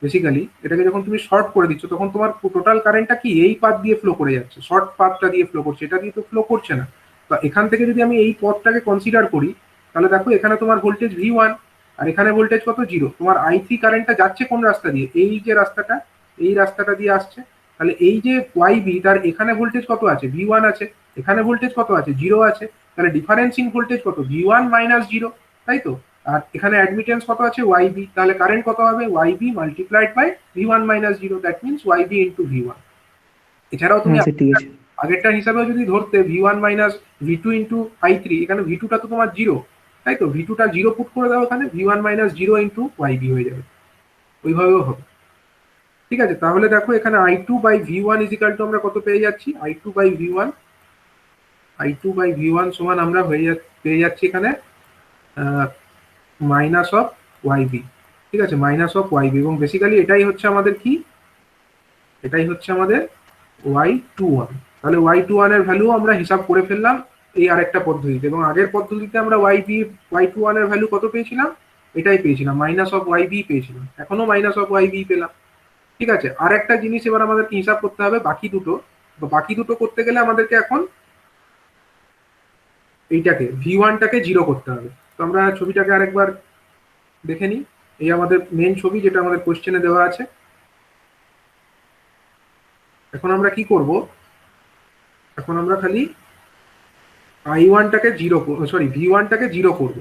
বেসিক্যালি এটাকে যখন তুমি শর্ট করে দিচ্ছ, তখন তোমার টোটাল কারেন্টটা কি এই পাথ দিয়ে ফ্লো করে যাচ্ছে, শর্ট পাথটা দিয়ে ফ্লো করছে, এটা দিয়ে তো ফ্লো করছে না। তো এখান থেকে যদি আমি এই পথটাকে কনসিডার করি, তাহলে দেখো এখানে তোমার ভোল্টেজ v1, আর এখানে ভোল্টেজ কত, 0। তোমার i3 কারেন্টটা যাচ্ছে কোন রাস্তা দিয়ে, এই যে রাস্তাটা, এই রাস্তাটা দিয়ে আসছে। তাহলে এই যে yb, তার এখানে ভোল্টেজ কত আছে, v1 আছে, এখানে ভোল্টেজ কত আছে, 0 আছে। তাহলে ডিফারেন্স ইন ভোল্টেজ কত, v1 মাইনাস 0, তাই তো? আর এখানে অ্যাডমিটেন্স কত আছে, yb, তাহলে কারেন্ট কত হবে, yb multiplied by v1 minus 0, that means yb into v1। এছাড়াও তুমি হ্যাঁ স্যার ঠিক আছে। আগেরটা হিসাবেও যদি ধরতে v1 minus v2 into i3, এখানে v2টা তো তোমার 0, তাই তো? v2টা 0 পুট করে দাও, এখানে v1 মাইনাস 0 ইন্টু yb হয়ে যাবে, ওইভাবেও হবে। ঠিক আছে, তাহলে দেখো এখানে i2 by v1 is equal two আমরা কত পেয়ে যাচ্ছি, i2 বাই v1 সমান আমরা পেয়ে যাচ্ছি এখানে মাইনাস অফ yb। ঠিক আছে, মাইনাস অফ yb, এবং বেসিক্যালি এটাই হচ্ছে আমাদের কি, এটাই হচ্ছে আমাদের y21। তাহলে y21 এর ভ্যালু আমরা হিসাব করে ফেললাম এই আরেকটা পদ্ধতিতে, এবং আগের পদ্ধতিতে আমরা y21 এর ভ্যালু কত পেয়েছিলাম, এটাই পেয়েছিলাম, মাইনাস অফ yb পেয়েছিলাম, এখনো মাইনাস অফ yb পেলাম। ঠিক আছে, আর একটা জিনিস এবার আমাদেরকে হিসাব করতে হবে, বাকি দুটো। তো বাকি দুটো করতে গেলে আমাদেরকে এখন এইটাকে v1টাকে 0 করতে হবে। তো আমরা ছবিটাকে আরেকবার দেখে নিই। এই আমাদের মেন ছবি, যেটা আমাদের কোশ্চেনে দেওয়া আছে। এখন আমরা কি করব, এখন আমরা খালি i1টাকে 0, সরি v1টাকে 0 করব।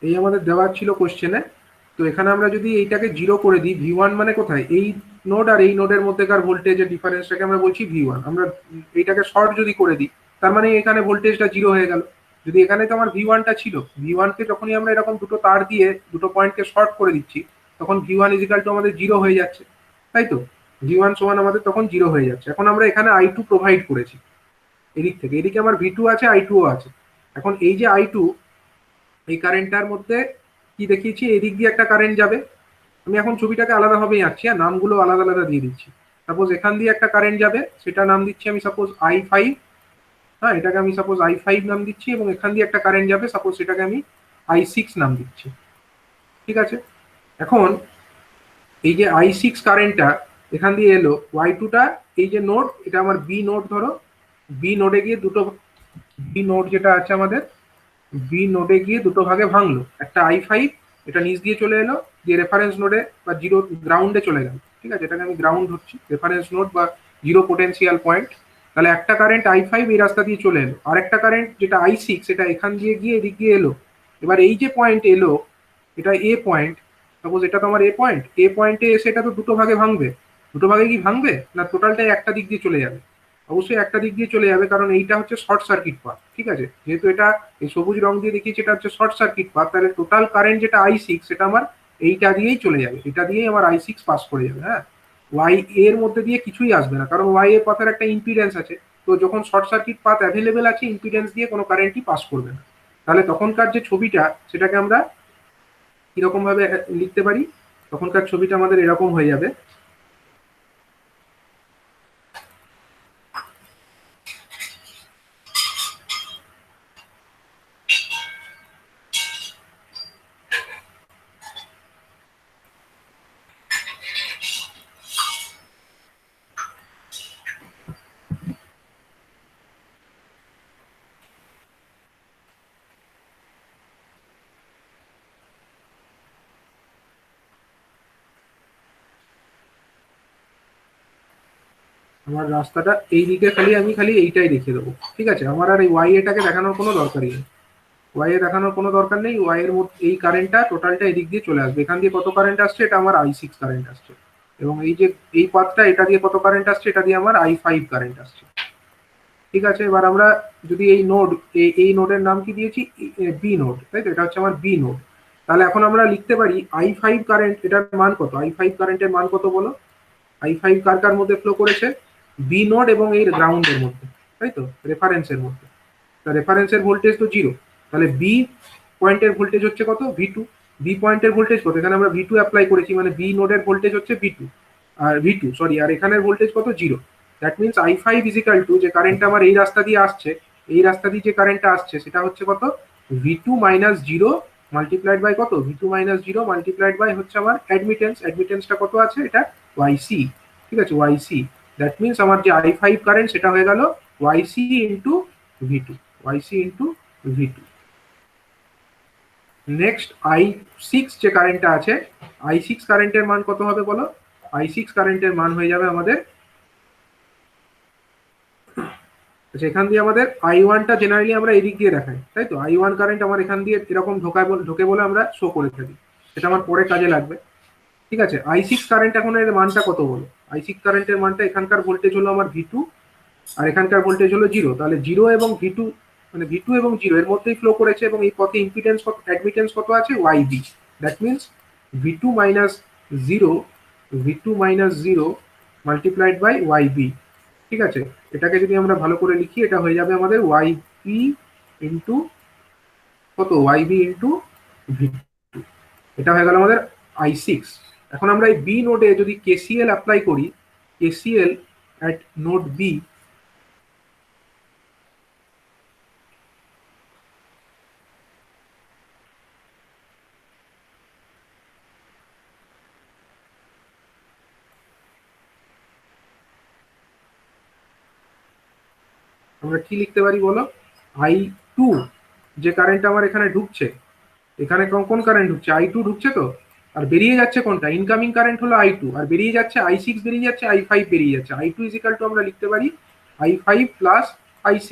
এই আমাদের দেওয়া ছিল কোশ্চেনে। তো এখানে আমরা যদি এইটাকে 0 করে দিই, v1 মানে কোথায়, এই নোড আর এই নোডের মধ্যেকার ভোল্টেজের ডিফারেন্সটাকে আমরা বলছি v1। আমরা এইটাকে শর্ট যদি করে দিই, তার মানে এখানে ভোল্টেজটা 0 হয়ে গেল। যদি এখানে তো আমার v1টা ছিল, v1কে যখনই আমরা এরকম দুটো তার দিয়ে দুটো পয়েন্টকে শর্ট করে দিচ্ছি, তখন v1 ইজিক্যাল টু আমাদের 0 হয়ে যাচ্ছে, তাই তো? v1 সমান আমাদের তখন 0 হয়ে যাচ্ছে। এখন আমরা এখানে i2 প্রোভাইড করেছি এদিক থেকে, এদিকে আমার v2 আছে, i2ও আছে। এখন এই যে i2, এই কারেন্টটার মধ্যে কি দেখিয়েছি, এদিক দিয়ে একটা কারেন্ট যাবে। আমি এখন ছবিটাকে আলাদাভাবেই আঁকছি, আর নামগুলো আলাদা আলাদা দিয়ে দিচ্ছি। সাপোজ এখান দিয়ে একটা কারেন্ট যাবে, সেটা নাম দিচ্ছি আমি সাপোজ i5। হ্যাঁ, এটাকে আমি সাপোজ i5 নাম দিচ্ছি, এবং এখান দিয়ে একটা কারেন্ট যাবে, সাপোজ সেটাকে আমি i6 নাম দিচ্ছি। ঠিক আছে, এখন এই যে i6 কারেন্টটা এখান দিয়ে এলো, y2টা এই যে নোড, এটা আমার বি নোড ধরো, বি নোডে গিয়ে দুটো, বি নোড যেটা আছে আমাদের, বি নোডে গিয়ে দুটো ভাগে ভাঙলো, একটা i5 এটা নিচ দিয়ে চলে এলো, দিয়ে রেফারেন্স নোডে বা জিরো গ্রাউন্ডে চলে গেল। ঠিক আছে, এটাকে আমি গ্রাউন্ড ধরছি, রেফারেন্স নোড বা জিরো পোটেনশিয়াল পয়েন্ট। তাহলে একটা কারেন্ট i5 এই রাস্তা দিয়ে চলে এলো, আর একটা কারেন্ট যেটা i6 সেটা এখান দিয়ে গিয়ে এদিক দিয়ে এলো। এবার এই যে পয়েন্ট এলো, এটা এ পয়েন্ট, সাপোজ এটা তো আমার এ পয়েন্ট, এ পয়েন্টে এসে এটা তো দুটো ভাগে ভাঙবে। দুটো ভাগে কি ভাঙবে না, টোটালটাই একটা দিক দিয়ে চলে যাবে? অবশ্যই একটা দিক দিয়ে চলে যাবে, কারণ এইটা হচ্ছে শর্ট সার্কিট পাথ। ঠিক আছে, যেহেতু এটা এই সবুজ রং দিয়ে দেখিয়েছি এটা হচ্ছে শর্ট সার্কিট পাথ, তাহলে টোটাল কারেন্ট যেটা i6 সেটা আমার এইটা দিয়েই চলে যাবে, এটা দিয়েই আমার i6 পাস করে যাবে। হ্যাঁ, ওয়াই এর মধ্যে দিয়ে কিছুই আসবে না, কারণ ওয়াই এর পথের একটা ইম্পিডেন্স আছে। তো যখন শর্ট সার্কিট পাথ অ্যাভেলেবেল আছে, ইম্পিডেন্স দিয়ে কোনো কারেন্টই পাস করবে না। তাহলে তখনকার যে ছবিটা সেটাকে আমরা কিরকম ভাবে লিখতে পারি, তখনকার ছবিটা আমাদের এরকম হয়ে যাবে। আমার রাস্তাটা এই দিকে আমি খালি এইটাই দেখিয়ে দেবো। ঠিক আছে, আমার আর এই ওয়াই এটাকে দেখানোর কোনো দরকারই নেই, ওয়াই এ দেখানোর কোনো দরকার নেই। ওয়াই এর মধ্যে এই কারেন্টটা টোটালটা এদিক দিয়ে চলে আসবে। এখান দিয়ে কত কারেন্ট আসছে, এটা আমার i6 কারেন্ট আসছে, এবং এই যে এই পাথটা এটা দিয়ে কত কারেন্ট আসছে, এটা দিয়ে আমার i5 কারেন্ট আসছে। ঠিক আছে, এবার আমরা যদি এই নোড, এই নোডের নাম কি দিয়েছি, বি নোড, তাই তো, এটা হচ্ছে আমার বি নোড। তাহলে এখন আমরা লিখতে পারি i5 কারেন্ট, এটার মান কত, i5 কারেন্টের মান কত বলো? i5 কার কার মধ্যে ফ্লো করেছে, বি নোড এবং এই গ্রাউন্ডের মধ্যে, তাই তো, রেফারেন্সের মধ্যে। তা রেফারেন্সের ভোল্টেজ তো জিরো, তাহলে বি পয়েন্টের ভোল্টেজ হচ্ছে কত, ভি2। বি পয়েন্টের ভোল্টেজ কত, এখানে আমরা ভি2 অ্যাপ্লাই করেছি, মানে বি নোডের ভোল্টেজ হচ্ছে ভি2, আর ভি2 সরি, আর এখানের ভোল্টেজ কত, zero. That means i5 equal to, যে কারেন্ট আমার এই রাস্তা দিয়ে আসছে, এই রাস্তা দিয়ে যে কারেন্টটা আসছে সেটা হচ্ছে কত, V two minus zero multiplied by কত, V two minus zero multiplied by হচ্ছে আমার অ্যাডমিটেন্স, অ্যাডমিটেন্সটা কত আছে, এটা ওয়াইসি। ঠিক আছে, ওয়াইসি। দ্যাট মিনস আমার যে i5 কারেন্ট সেটা হয়ে গেল ওয়াইসি ইন্টু ভি2, ওয়াইসি ইন্টু ভি2। নেক্সট i6 যে কারেন্টটা আছে, i6 কারেন্টের মান কত হবে বলো? i6 কারেন্টের মান হয়ে যাবে আমাদের, এখান দিয়ে আমাদের i1টা জেনারেলি আমরা এদিক দিয়ে দেখাই, তাই তো, i1 কারেন্ট আমার এখান দিয়ে এরকম ঢোকে বলে আমরা শো করে থাকি, এটা আমার পরে কাজে লাগবে। ঠিক আছে, i6 কারেন্ট এখন এর মানটা কত বলো? i6 কারেন্টের মানটা, এখানকার ভোল্টেজ হলো আমার ভি2 আর এখানকার ভোল্টেজ হলো জিরো, তাহলে জিরো এবং ভি2, মানে ভি2 এবং জিরো এর মধ্যেই ফ্লো করেছে, এবং এই পথে ইম্পিডেন্স কত, অ্যাডমিটেন্স কত আছে, Y B. That means V two minus zero, V two minus zero multiplied by Y B. ঠিক আছে, এটাকে যদি আমরা ভালো করে লিখি, এটা হয়ে যাবে আমাদের ওয়াইবি ইন্টু কত, ওয়াইবি ইন্টু ভি2, এটা হয়ে গেল আমাদের i6। এখন আমরা এই বি নোডে যদি কেসিএল অ্যাপ্লাই করি, কেসিএল অ্যাট নোড বি, আমরা কি লিখতে পারি বলো? i2 যে কারেন্ট আমার এখানে ঢুকছে, এখানে কোন কারেন্ট ঢুকছে, i2 ঢুকছে তো, আর বেরিয়ে যাচ্ছে কোনটা, ইনকামিং কারেন্ট হলো i2, আর বেরিয়ে যাচ্ছে i6, বেরিয়ে যাচ্ছে i5, বেরিয়ে যাচ্ছে i2 ইজিক্যাল টু, আমরা লিখতে পারি i5 plus i6,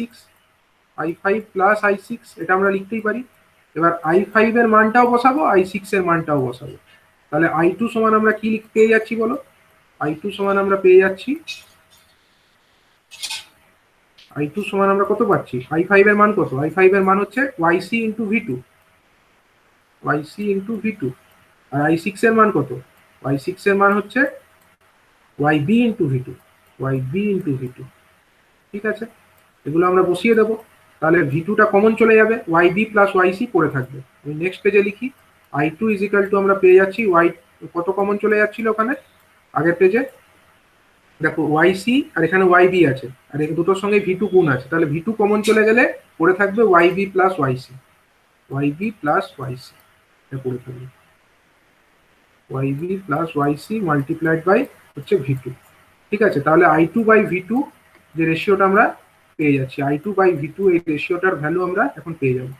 i5 plus i6, এটা আমরা লিখতেই পারি। এবার i5 এর মানটাও বসাবো, i6 এর মানটাও বসাবো, তাহলে i2 সমান আমরা কি পেয়ে যাচ্ছি বলো? i2 সমান আমরা পেয়ে যাচ্ছি, i2 সমান আমরা কত পাচ্ছি, i5 এর মান কত, i5 এর মান হচ্ছে yc into V two, yc into V two, আর i6 এর মান কত, y6 এর মান হচ্ছে yb into V two, yb into V two. ঠিক আছে, এগুলো আমরা বসিয়ে দেবো, তাহলে ভি2টা কমন চলে যাবে, yb প্লাস yc পড়ে থাকবে। আমি নেক্সট পেজে লিখি, i2 ইজিক্যাল টু, আমরা পেয়ে যাচ্ছি y, কত কমন চলে যাচ্ছিল ওখানে আগের পেজে, দেখো yc আর এখানে yb আছে, আর এই দুটোর সঙ্গে ভি2 গুণ আছে, তাহলে ভি2 কমন চলে গেলে পড়ে থাকবে yb plus yc, yb plus yc, এটা পড়ে থাকবে yb plus yc multiplied by হচ্ছে ভি2। ঠিক আছে, তাহলে i2 বাই ভি2 যে রেশিওটা আমরা পেয়ে যাচ্ছি I2/V2 এই রেশিওটার ভ্যালু আমরা এখন পেয়ে যাব।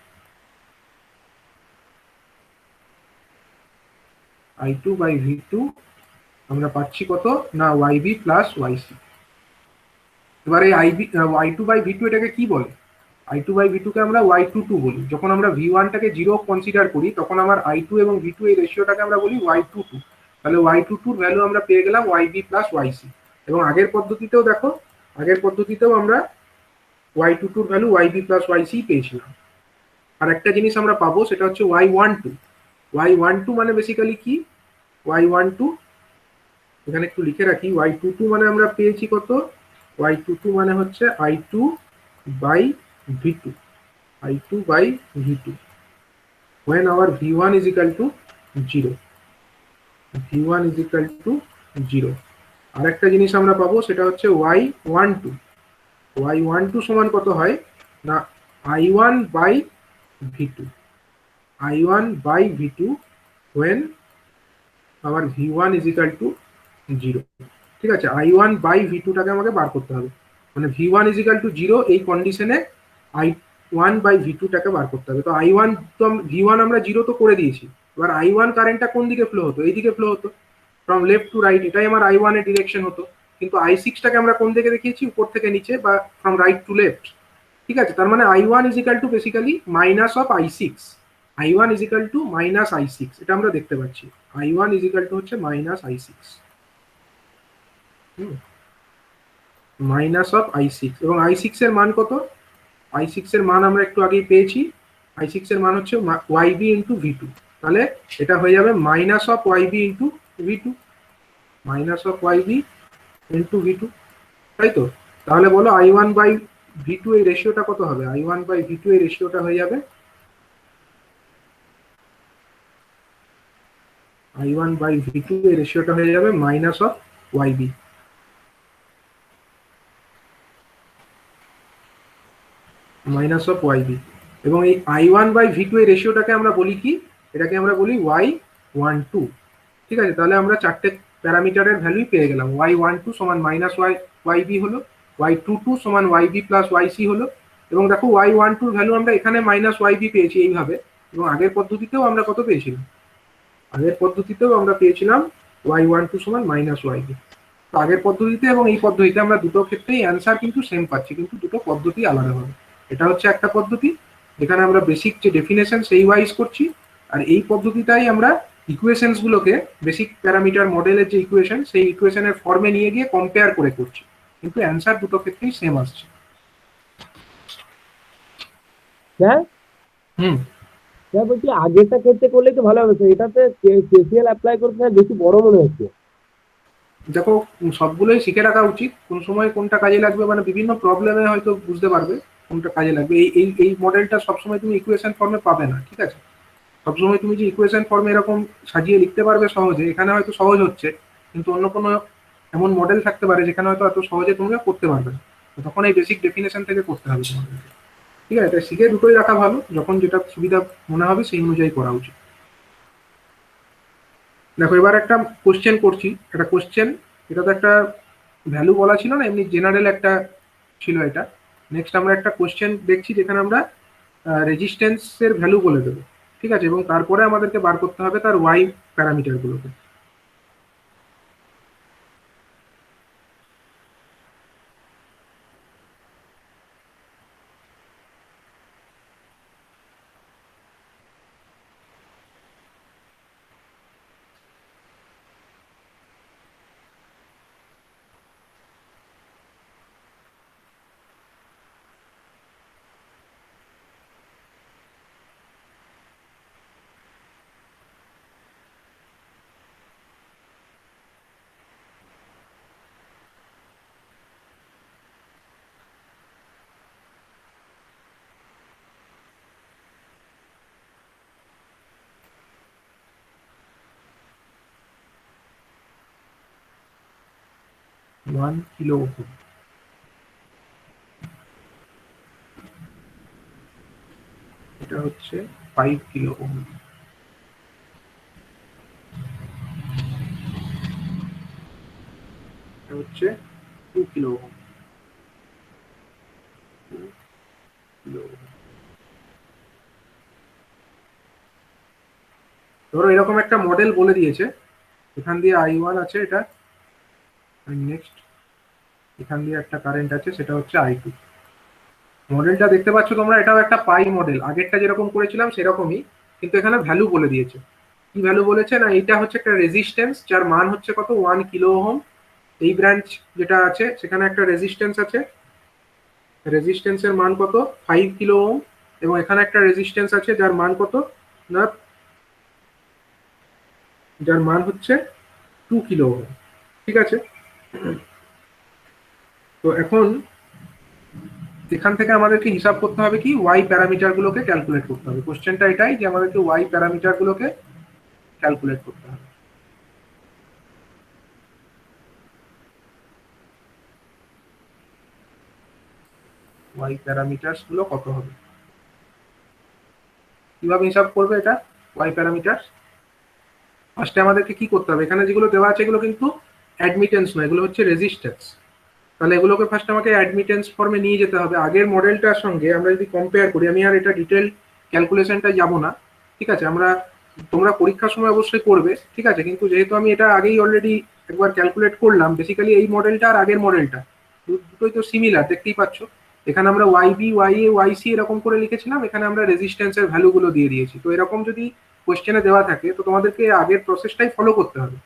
I2/V2 আমরা পাচ্ছি কত না YB প্লাস YC। এবারে I2/V2 এটাকে কি বলে? I2/V2 কে আমরা Y22 বলি। যখন আমরা V1 টাকে 0 কনসিডার করি তখন আমার I2 এবং V2 এই রেশিওটাকে আমরা বলি Y22। তাহলে Y22 এর ভ্যালু আমরা পেয়ে গেলাম YB প্লাস YC। এবং আগের পদ্ধতিতেও দেখো, আগের পদ্ধতিতেও আমরা Y22 এর ভ্যালু YB প্লাস YC পেয়েছিলাম। আর একটা জিনিস আমরা পাবো সেটা হচ্ছে Y12। Y12 মানে বেসিক্যালি কি? Y12 এখানে একটু লিখে রাখি, Y22 মানে আমরা পেয়েছি কত? Y22 মানে হচ্ছে I2/V2, I2/V2 when our V1 is equal to 0, V1 is equal to 0। আরেকটা জিনিস আমরা পাবো সেটা হচ্ছে Y12, Y12 সমান কত হয় না I1/V2, I1/V2 when আমার V1 is equal to 0। ঠিক আছে, I1/V2 টাকে আমাকে বার করতে হবে, মানে V1 is equal to 0 এই কন্ডিশনে I1/V2 টাকে বার করতে হবে। তো I1 তো V1 আমরা 0 তো করে দিয়েছি, এবার I1 কারেন্টটা কোন দিকে ফ্লো হতো? এই দিকে ফ্লো হতো, ফ্রম লেফট টু রাইট, এটাই আমার I1 এর ডিরেকশন হতো। কিন্তু I6 টাকে আমরা কোন দিকে দেখিয়েছি? উপর থেকে নিচে বা ফ্রম রাইট টু লেফট। ঠিক আছে, তার মানে I1 is equal to basically minus of I6, I1 is equal to minus I6, এটা আমরা দেখতে পাচ্ছি। I1 is equal to হচ্ছে minus I6, minus of I6। এবং I6 এর মান কত? I6 এর মান আমরা একটু আগেই পেয়েছি, I6 এর মান হচ্ছে YB ইন্টু V2। তাহলে এটা হয়ে যাবে minus of YB into V2, minus of YB into V2, তাই তো? তাহলে বলো I1/V2 এই রেশিওটা কত হবে? I1/V2 এই রেশিওটা হয়ে যাবে I1/V2 এই রেশিওটা হয়ে যাবে minus of YB, minus of YB। এবং এই I1/V2 এই রেশিওটাকে আমরা বলি কি? এটাকে আমরা বলি Y12। ঠিক আছে, তাহলে আমরা চারটে প্যারামিটারের ভ্যালুই পেয়ে গেলাম। Y12 সমান মাইনাস YB হলো, Y22 সমান YB প্লাস YC হলো, এবং দেখো Y12 ভ্যালু আমরা এখানে মাইনাস YB পেয়েছি এইভাবে। এবং আগের পদ্ধতিতেও আমরা কত পেয়েছিলাম? আগের পদ্ধতিতেও আমরা পেয়েছিলাম Y12 সমান মাইনাস YB। তো আগের পদ্ধতিতে এবং এই পদ্ধতিতে আমরা দুটো ক্ষেত্রেই অ্যান্সার কিন্তু সেম পাচ্ছি, কিন্তু দুটো পদ্ধতি আলাদা হবে। এটা হচ্ছে একটা পদ্ধতি যেখানে আমরা বেসিক যে ডেফিনেশন সেই ওয়াইজ করছি, আর এই পদ্ধতিটাই আমরা ইকুয়েশনস গুলোকে বেসিক প্যারামিটার মডেলের যে ইকুয়েশন সেই ইকুয়েশনের ফর্মে নিয়ে গিয়ে কম্পেয়ার করে করছি, কিন্তু অ্যান্সার দুটো ক্ষেত্রেই সেম আসছে। স্যার হুম, স্যার বলছি আগেরটা ক্ষেত্রে করলে তো ভালো হবে স্যার, এটাতে কেসিএল অ্যাপ্লাই করতে স্যার বেশি বড় মনে হচ্ছে। দেখো সবগুলোই শিখে রাখা উচিত, কোন সময় কোনটা কাজে লাগবে, মানে বিভিন্ন প্রবলেমে হয়তো বুঝতে পারবে কোনটা কাজে লাগবে। এই মডেলটা সবসময় তুমি ইকুয়েশন ফর্মে পাবে না, ঠিক আছে? সবসময় তুমি যে ইকুয়েশন ফর্মে এরকম সাজিয়ে লিখতে পারবে সহজে, এখানে হয়তো সহজ হচ্ছে, কিন্তু অন্য কোনো এমন মডেল থাকতে পারে যেখানে হয়তো এত সহজে তোমরা করতে পারবে না। তো তখন এই বেসিক ডেফিনেশন থেকে করতে হবে তোমাদেরকে। ঠিক আছে, এটা শিখে দুটোই রাখা ভালো, যখন যেটা সুবিধা মনে হবে সেই অনুযায়ী করা উচিত। দেখো এবার একটা কোশ্চেন করছি, একটা কোশ্চেন, এটা তো একটা ভ্যালু বলা ছিল না, এমনি জেনারেল একটা ছিল এটা। নেক্সট আমরা একটা কোশ্চেন দেখছি যেখানে আমরা রেজিস্ট্যান্সের ভ্যালু বলে দেবো, ঠিক আছে? এবং তারপরে আমাদেরকে বার করতে হবে তার ওয়াই প্যারামিটারগুলোকে। ওয়ান কিলো ওহম, এটা হচ্ছে 5 কিলো ওহম, এটা হচ্ছে 2 কিলো ওহম। ধরো এরকম একটা মডেল বলে দিয়েছে, এখান দিয়ে I1 আছে এটা, নেক্সট এখান দিয়ে একটা কারেন্ট আছে, সেটা হচ্ছে I2। মডেলটা দেখতে পাচ্ছ তোমরা, এটাও একটা পাই মডেল, আগেরটা যেরকম করেছিলাম সেরকমই, কিন্তু এখানে ভ্যালু বলে দিয়েছে। কি ভ্যালু বলেছে না, এইটা হচ্ছে একটা রেজিস্ট্যান্স যার মান হচ্ছে কত 1 কিলো ওহম। এই ব্রাঞ্চ যেটা আছে সেখানে একটা রেজিস্ট্যান্স আছে, রেজিস্ট্যান্সের মান কত 5 কিলো ওহম, এবং এখানে একটা রেজিস্ট্যান্স আছে যার মান কত না, যার মান হচ্ছে 2 কিলো ওহম। ঠিক আছে, তো এখন এখান থেকে আমাদেরকে হিসাব করতে হবে কি, ওয়াই প্যারামিটার গুলোকে ক্যালকুলেট করতে হবে। কোশ্চেনটা এটাই যে আমাদেরকে ওয়াই প্যারামিটার গুলোকে ক্যালকুলেট করতে হবে। ওয়াই প্যারামিটারস গুলো কত হবে, কিভাবে হিসাব করবে এটা ওয়াই প্যারামিটার? ফার্স্টে আমাদেরকে কি করতে হবে, এখানে যেগুলো দেওয়া আছে এগুলো কিন্তু অ্যাডমিটেন্স নয়, এগুলো হচ্ছে রেজিস্ট্যান্স। তাহলে এগুলোকে ফার্স্ট আমাকে অ্যাডমিটেন্স ফর্মে নিয়ে যেতে হবে। আগের মডেলটার সঙ্গে আমরা যদি কম্পেয়ার করি, আমি আর এটা ডিটেল ক্যালকুলেশনটা যাব না, ঠিক আছে, তোমরা পরীক্ষার সময় অবশ্যই করবে, ঠিক আছে, কিন্তু যেহেতু আমি এটা আগেই অলরেডি একবার ক্যালকুলেট করলাম, বেসিক্যালি এই মডেলটা আর আগের মডেলটা দুটোই তো সিমিলার, দেখতেই পাচ্ছ। এখানে আমরা ওয়াইবি, ওয়াইএ, ওয়াইসি এরকম করে লিখেছিলাম, এখানে আমরা রেজিস্ট্যান্সের ভ্যালুগুলো দিয়ে দিয়েছি। তো এরকম যদি কোয়েশ্চেনে দেওয়া থাকে তো তোমাদেরকে আগের প্রসেসটাই ফলো করতে হবে,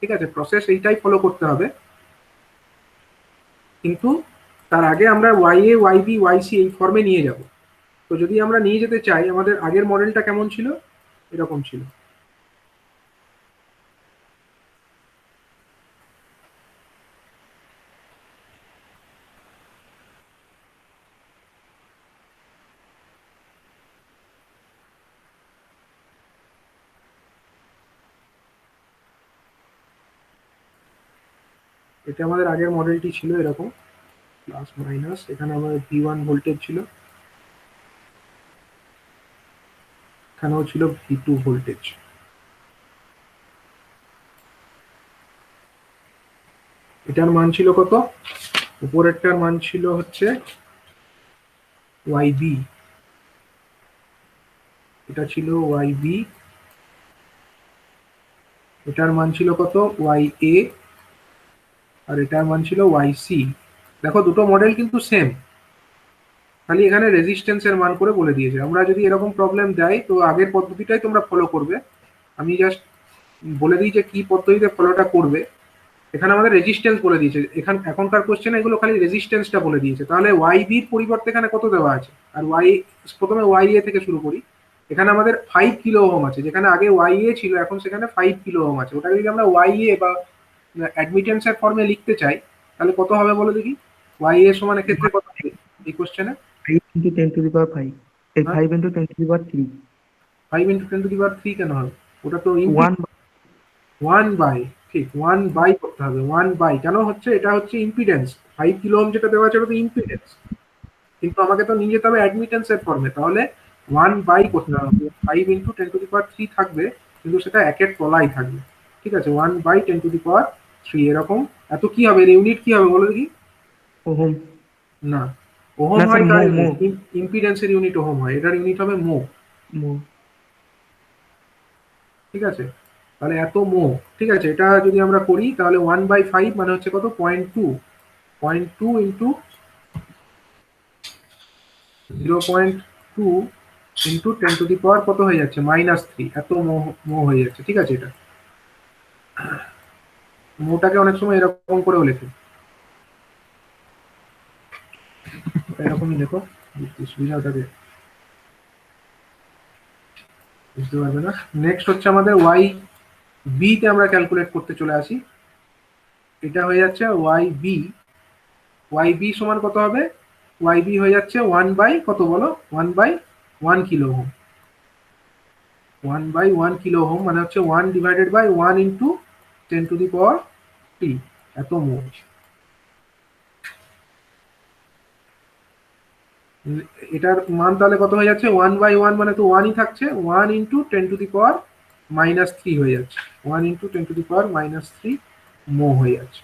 ঠিক আছে, প্রসেস এইটাই ফলো করতে হবে। কিন্তু তার আগে আমরা ওয়াইএ, ওয়াইবি, ওয়াইসি এই ফর্মে নিয়ে যাব। তো যদি আমরা নিয়ে যেতে চাই, আমাদের আগের মডেলটা কেমন ছিল, এরকম ছিল। এটা আমাদের আগের মডেলটি ছিল এরকম, প্লাস মাইনাস, এখানে আমাদের V1 ভোল্টেজ ছিল, এখানেও ছিল V2 ভোল্টেজ। এটার মান ছিল কত, উপরেরটার মান ছিল হচ্ছে YB, এটা ছিল YB, এটার মান ছিল কত YA, আর এটার মান ছিল YC। দেখো দুটো মডেল কিন্তু সেম, খালি এখানে রেজিস্ট্যান্সের মান করে বলে দিয়েছে। আমরা যদি এরকম প্রবলেম দেয় তো আগের পদ্ধতিটাই তোমরা ফলো করবে, আমি জাস্ট বলে দিই যে কি পদ্ধতিতে ফলোটা করবে। এখানে আমাদের রেজিস্ট্যান্স বলে দিয়েছে, এখনকার কোশ্চেনে এগুলো খালি রেজিস্ট্যান্সটা বলে দিয়েছে। তাহলে ওয়াইবি এর পরিবর্তে এখানে কত দেওয়া আছে, আর প্রথমে ওয়াইএ থেকে শুরু করি। এখানে আমাদের 5 কিলো ওহম আছে, যেখানে আগে ওয়াইএ ছিল এখন সেখানে 5 কিলো ওহম আছে। ওটা যদি আমরা ওয়াইএ বা অ্যাডমিটেন্সের ফর্মে লিখতে চাই তাহলে কত হবে বলো দেখি, ওয়াইএ সমান এক্ষেত্রে কত হবে এই কোশ্চেনে? 5 into 10 to the power 5, এই 5 into 10 to the power 3, 5 into 10 to the power 3 কেন হবে, ওটা তো 1 1 বাই, ঠিক 1 বাই করতে হবে, 1 বাই কেন হচ্ছে, এটা হচ্ছে ইম্পিডেন্স। 5 কিলো ওহম যেটা দেওয়া আছে ওটা তো ইম্পিডেন্স, কিন্তু আমাকে তো নিয়ে যেতে হবে অ্যাডমিটেন্সের ফর্মে। তাহলে 1 বাই করতে হবে, 5 ইন্টু 10 টু দি পাওয়ার 3 থাকবে, কিন্তু সেটা একের তলায় থাকবে, ঠিক আছে, 1 বাই 10 টু দি পাওয়ার 3 এরকম। এত কি হবে, এর ইউনিট কি হবে বলো দেখি? ওহম। না, ওহম না হয় স্যার, কার মো। ইম্পিডেন্সের ইউনিট ওহম হয়, এটার ইউনিট হবে মো, মো। ঠিক আছে। তাহলে এত মো, ঠিক আছে, এটা যদি আমরা করি তাহলে 1 বাই 5 মানে হচ্ছে কত 0.2, 0.2 ইন্টু 0.2 ইন্টু 10 টু দি পাওয়ার কত হয়ে যাচ্ছে -3, এত মো হয়ে যাচ্ছে, ঠিক আছে। এটা মোটাকে অনেক সময় এরকম করেও লেখে, এরকমই লেখো, সুবিধাটাকে বুঝতে পারবে না। নেক্সট হচ্ছে আমাদের ওয়াই বি তে আমরা ক্যালকুলেট করতে চলে আসি। এটা হয়ে যাচ্ছে ওয়াই বি সমান কত হবে, ওয়াই বি হয়ে যাচ্ছে 1 বাই কত বলো, 1 by 1 kilo ohm, 1 by 1 kilo ohm মানে হচ্ছে 1 divided by 1 into 10 to the power 3, এত মো। এটার মান তাহলে কত হয়ে যাচ্ছে, 1 বাই 1 মানে তো 1ই থাকছে, 1 ইন্টু 10 টু দি পাওয়ার -3 হয়ে যাচ্ছে, 1 ইন্টু 10 টু দি পাওয়ার -3 মো হয়ে যাচ্ছে,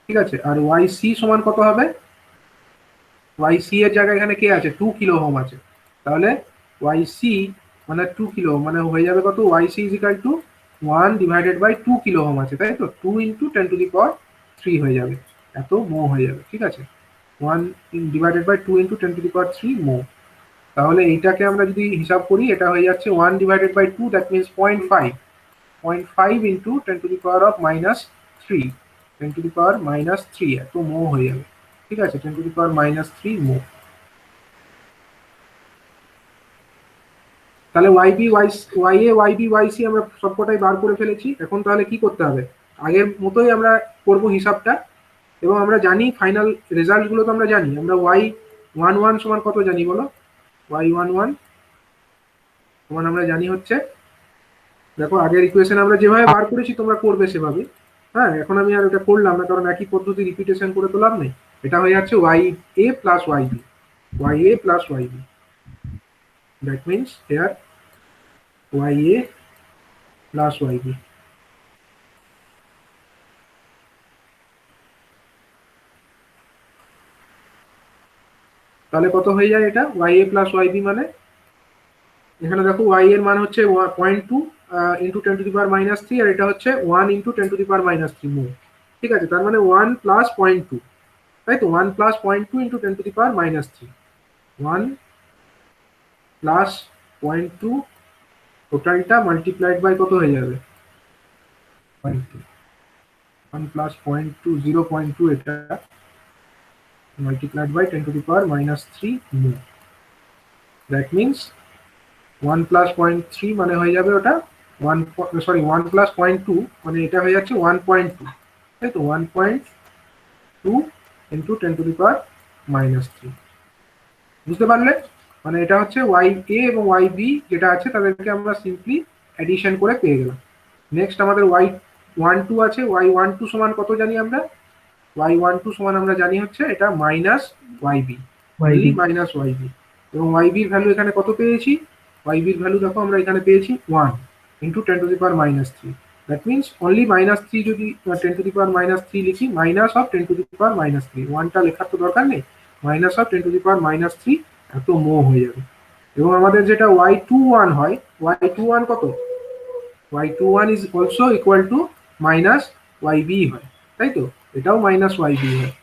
ঠিক আছে। আর ওয়াই সি সমান কত হবে, ওয়াই সি এর জায়গায় এখানে কে আছে, 2 কিলো ওহম আছে, তাহলে ওয়াই সি মানে 2 কিলো ওহম, মানে হয়ে যাবে কত, Y C is equal to 1 divided by 2 kilo ohm আছে, তাই তো 2 ইন্টু 10⁻³ হয়ে যাবে, এত মো হয়ে যাবে। ঠিক আছে, 1 ডিভাইডেড বাই 2 ইন্টু 10⁻³ মো। তাহলে এইটাকে আমরা যদি হিসাব করি, এটা হয়ে যাচ্ছে 1 divided by 2, that means 0.5 into 10⁻³ 10⁻³ এত মো হয়ে যাবে। ঠিক আছে, 10⁻³ মো। তাহলে Y A Y B Y C আমরা সবকটাই বার করে ফেলেছি। এখন তাহলে কি করতে হবে, আগের মতোই আমরা করব হিসাবটা, এবং আমরা জানি ফাইনাল রেজাল্ট গুলো তো আমরা জানি। আমরা y11 সমান কত জানি বলো, y11 সমান আমরা জানি হচ্ছে, দেখো আগের ইকুয়েশন আমরা যেভাবে বার করেছি তোমরা করবে সেভাবে। হ্যাঁ, এখন আমি আর এটা করলাম না, কারণ একই পদ্ধতি রিপিটেশন করে তো লাভ নেই। এটা হয়ে যাচ্ছে Y A plus Y B, Y A plus Y B, that means here Y A plus Y B. তাহলে কত হয়ে যায় এটা, Y A plus Y B মানে, এখানে দেখো ওয়াই এর মান হচ্ছে 0.2 ইন্টু 10⁻³ আর এটা হচ্ছে 1 ইন্টু 10⁻³ মো। ঠিক আছে, তার মানে 1 প্লাস 0.2, তাই তো 1 প্লাস 0.2 ইন্টু 10⁻³ 1 প্লাস 0.2, টোটালটা মাল্টিপ্লাইড বাই কত হয়ে যাবে, 0.2, 1 প্লাস 0.2 0.2 এটা multiplied by 10⁻³ mho. That means 1 plus 0.3 মানে হয়ে যাবে ওটা 1 প্লাস 0.2 মানে এটা হয়ে যাচ্ছে 1.2, তাই তো 1.2 ইন্টু 10⁻³ বুঝতে পারলে? মানে এটা হচ্ছে ওয়াই এ এবং ওয়াই বি যেটা আছে তাদেরকে আমরা সিম্পলি অ্যাডিশন করে পেয়ে গেলাম। নেক্সট আমাদের y12 আছে, y12 সমান কত জানি আমরা, y12 সমান আমরা জানি হচ্ছে এটা মাইনাস ওয়াইবি, মাইনাস ওয়াইবি, এবং ওয়াইবির ভ্যালু এখানে কত পেয়েছি, ওয়াইবির ভ্যালু দেখো আমরা এখানে পেয়েছি 1 ইন্টু 10⁻³ দ্যাট মিনস অনলি -3 যদি 10⁻³ লিখি, মাইনাস অফ 10⁻³, 1টা লেখার তো দরকার নেই, মাইনাস অফ 10⁻³ এত মো হয়ে যাবে। এবং আমাদের যেটা y21 হয়, y21 কত, y21 is also equal to minus ওয়াইবি হয়, তাই তো এটাও মাইনাস ওয়াইবি হয়।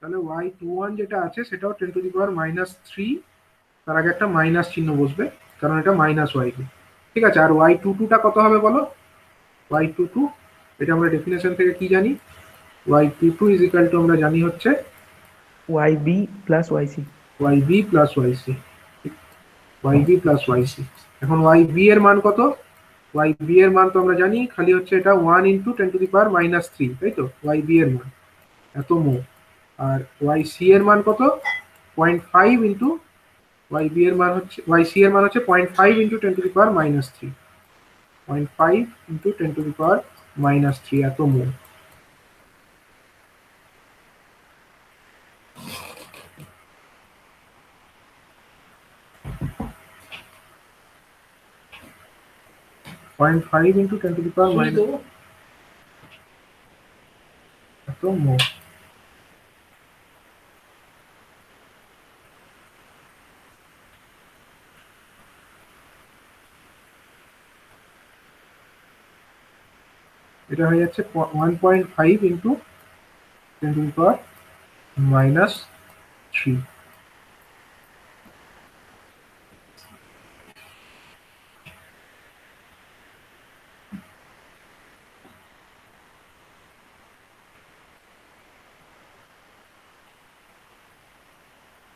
তাহলে y21 যেটা আছে সেটাও 10⁻³ তার আগে একটা মাইনাস চিহ্ন বসবে, কারণ এটা মাইনাস ওয়াইবি। ঠিক আছে, আর y22টা কত হবে বলো, y22 এটা আমরা ডেফিনেশন থেকে কি জানি, y22 ইজ ইকুয়াল টু আমরা জানি হচ্ছে Y B plus Y C, yb plus Y C, yb plus Y C. এখন yb এর মান কত, yb এর মান তো আমরা জানি খালি হচ্ছে এটা 1 ইন্টু 10⁻³ তাই তো yb এর মান এত মো। আর yc এর মান কত, 0.5 ইন্টু, yb এর মান হচ্ছে, yc এর মান হচ্ছে 0.5 ইন্টু 10⁻³ 0.5 ইন্টু 10⁻³ এত মো। .5 ইন্টু 10⁻³ এত মো। এটা হয়ে যাচ্ছে 1.5 ইন্টু 10⁻³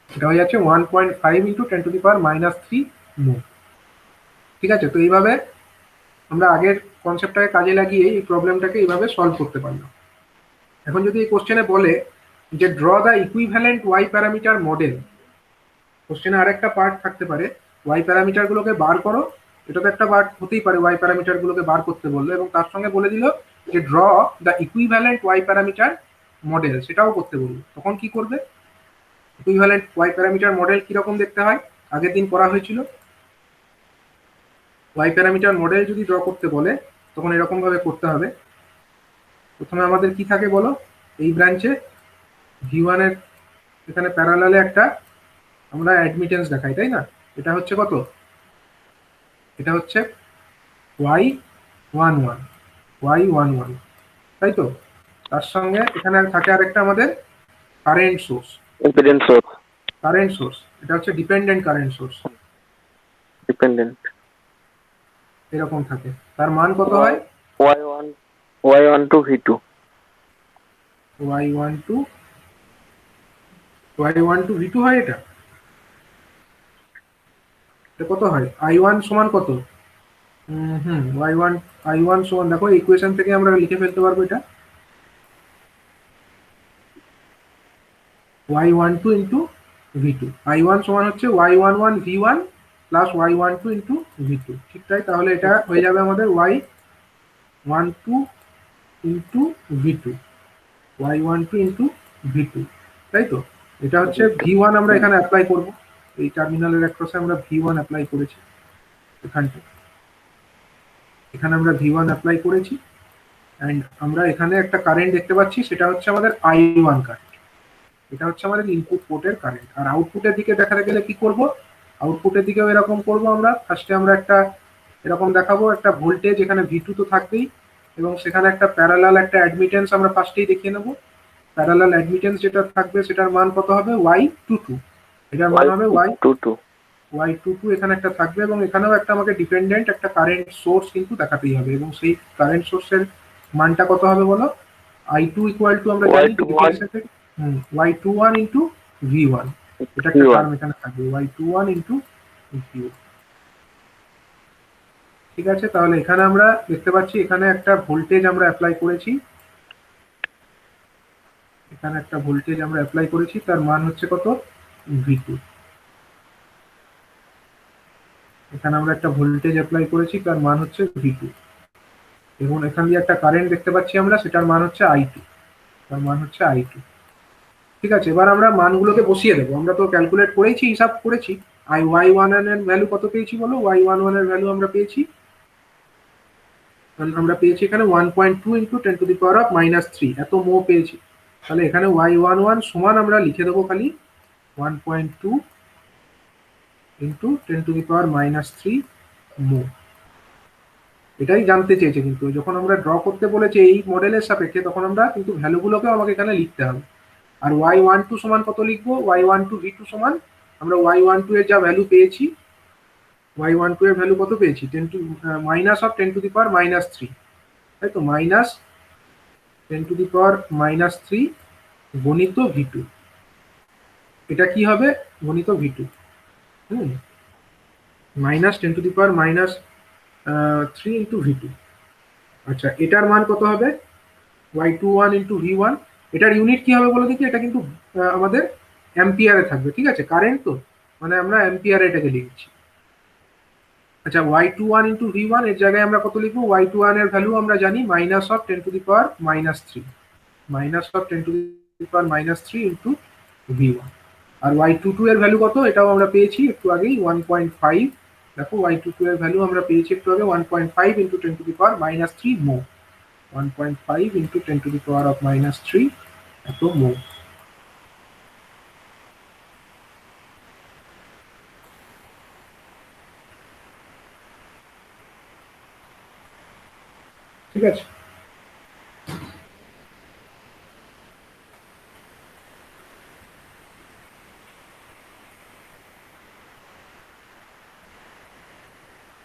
এটা হয়ে যাচ্ছে 1.5 ইন্টু 10⁻³ মো। ঠিক আছে, তো এইভাবে আমরা আগের কনসেপ্টটাকে কাজে লাগিয়ে এই প্রবলেমটাকে এইভাবে সলভ করতে পারলাম। এখন যদি এই কোশ্চেনে বলে যে draw the equivalent Y parameter model, কোশ্চেনে আরেকটা পার্ট থাকতে পারে, ওয়াই প্যারামিটার গুলোকে বার করো, এটা তো একটা পার্ট হতেই পারে ওয়াই প্যারামিটার গুলোকে বার করতে বললো, এবং তার সঙ্গে বলে দিল যে draw the equivalent Y parameter model, সেটাও করতে বললো। তখন কি করবে, ইকুইভ্যালেন্ট ওয়াই প্যারামিটার মডেল কিরকম দেখতে হয় আগের দিন করা হয়েছিল, ওয়াই প্যারামিটার মডেল যদি ড্র করতে বলে তখন এরকম ভাবে করতে হবে। প্রথমে আমাদের কি থাকে বলো, এই ব্রাঞ্চে V1 এর এখানে প্যারালালে একটা আমরা অ্যাডমিটেন্স দেখাই, তাই না? এটা হচ্ছে কত? এটা হচ্ছে y11 y11, তাই তো? তার সঙ্গে এখানে থাকে আরেকটা আমাদের কারেন্ট সোর্স, ইম্পিডেন্স সোর্স, এটা হচ্ছে ডিপেন্ডেন্ট কারেন্ট সোর্স, ডিপেন্ডেন্ট। এরকম থাকে। তার মান কত হয়? y12 v2, y12 v2 হয়। এটা কত হয়? i1 সমান কত? i1 সমান, দেখো ইকুয়েশন থেকে আমরা লিখে ফেলতে পারবো এটা, y12 ইন্টু v2। i1 সমান হচ্ছে y11 v1 plus y12 into v2, ঠিক তাই? তাহলে এটা হয়ে যাবে আমাদের y12 into v2, y12 into v2, তাই তো? এটা হচ্ছে v1 আমরা এখানে অ্যাপ্লাই করব, এই টার্মিনালের অ্যাক্রসে আমরা v1 অ্যাপ্লাই করেছি, এখানে আমরা v1 অ্যাপ্লাই করেছি, অ্যান্ড আমরা এখানে একটা কারেন্ট দেখতে পাচ্ছি, সেটা হচ্ছে আমাদের i1 কারেন্ট। এটা হচ্ছে আমাদের ইনপুট পোর্টের কারেন্ট। আর আউটপুটের দিকে দেখাতে গেলে কি করব? আউটপুটের দিকেও এরকম করব। আমরা ফার্স্টে আমরা একটা এরকম দেখাবো, একটা ভোল্টেজ এখানে V2 তো থাকবেই, এবং সেখানে একটা প্যারালাল একটা অ্যাডমিটেন্স আমরা ফার্স্টেই দেখিয়ে নেব। প্যারালাল অ্যাডমিটেন্স যেটা থাকবে সেটার মান কত হবে? y22, এটার মান হবে y22, এখানে একটা থাকবে, এবং এখানেও একটা আমাকে ডিপেন্ডেন্ট একটা কারেন্ট সোর্স কিন্তু দেখাতেই হবে, এবং সেই কারেন্ট সোর্সের মানটা কত হবে বলো? i2 ইকুয়াল টু, আমরা জানি y21 ইন্টু v1, এটা একটা টার্ম এখানে থাকবে, y21 ইন্টু v1। ঠিক আছে, তাহলে এখানে আমরা দেখতে পাচ্ছি এখানে একটা ভোল্টেজ আমরা অ্যাপ্লাই করেছি, এখানে একটা ভোল্টেজ আমরা অ্যাপ্লাই করেছি, তার মান হচ্ছে কত? v2। এখানে আমরা একটা ভোল্টেজ অ্যাপ্লাই করেছি, তার মান হচ্ছে v2, এবং এখান দিয়ে একটা কারেন্ট দেখতে পাচ্ছি আমরা, সেটার মান হচ্ছে i2, তার মান হচ্ছে i2। ঠিক আছে, এবার আমরা মানগুলোকে বসিয়ে দেবো। আমরা তো ক্যালকুলেট করেছি, হিসাব করেছি। y11 এর ভ্যালু কত পেয়েছি বলো? y11 এর ভ্যালু আমরা পেয়েছি এখানে 1.2 ইন্টু 10⁻³ এত মো পেয়েছি। তাহলে এখানে y11 সমান আমরা লিখে দেবো খালি 1.2 ইন্টু 10⁻³ মো। এটাই জানতে চেয়েছে, কিন্তু যখন আমরা ড্র করতে বলেছে এই মডেলের সাপেক্ষে, তখন আমরা কিন্তু ভ্যালুগুলোকেও আমাকে এখানে লিখতে হবে। আর y12 সমান কত লিখবো? y12 v2 সমান, আমরা y12 এর যা ভ্যালু পেয়েছি, y12 এর ভ্যালু কত পেয়েছি? -10⁻³ তাই তো, -10⁻³ গণিত v2, এটা কি হবে? গণিত v2, -10⁻³ ইন্টু v2। আচ্ছা, এটার মান কত হবে? y21 into v1। এটার ইউনিট কি হবে বলো দেখি? এটা কিন্তু আমাদের অ্যাম্পিয়ারে থাকবে, ঠিক আছে? কারেন্ট তো, মানে আমরা অ্যাম্পিয়ারে এটাকে লিখছি। আচ্ছা, y21 ইন্টু v1 এর জায়গায় আমরা কত লিখবো? y21 এর ভ্যালু আমরা জানি -10⁻³ ইন্টু v1। আর y22 এর ভ্যালু কত? এটাও আমরা পেয়েছি একটু আগেই, 1.5। দেখো, y22 এর ভ্যালু আমরা পেয়েছি একটু আগে, 1.5 ইন্টু 10⁻³ মো, 1.5 ইন্টু 10⁻³ এত মো। ঠিক আছে,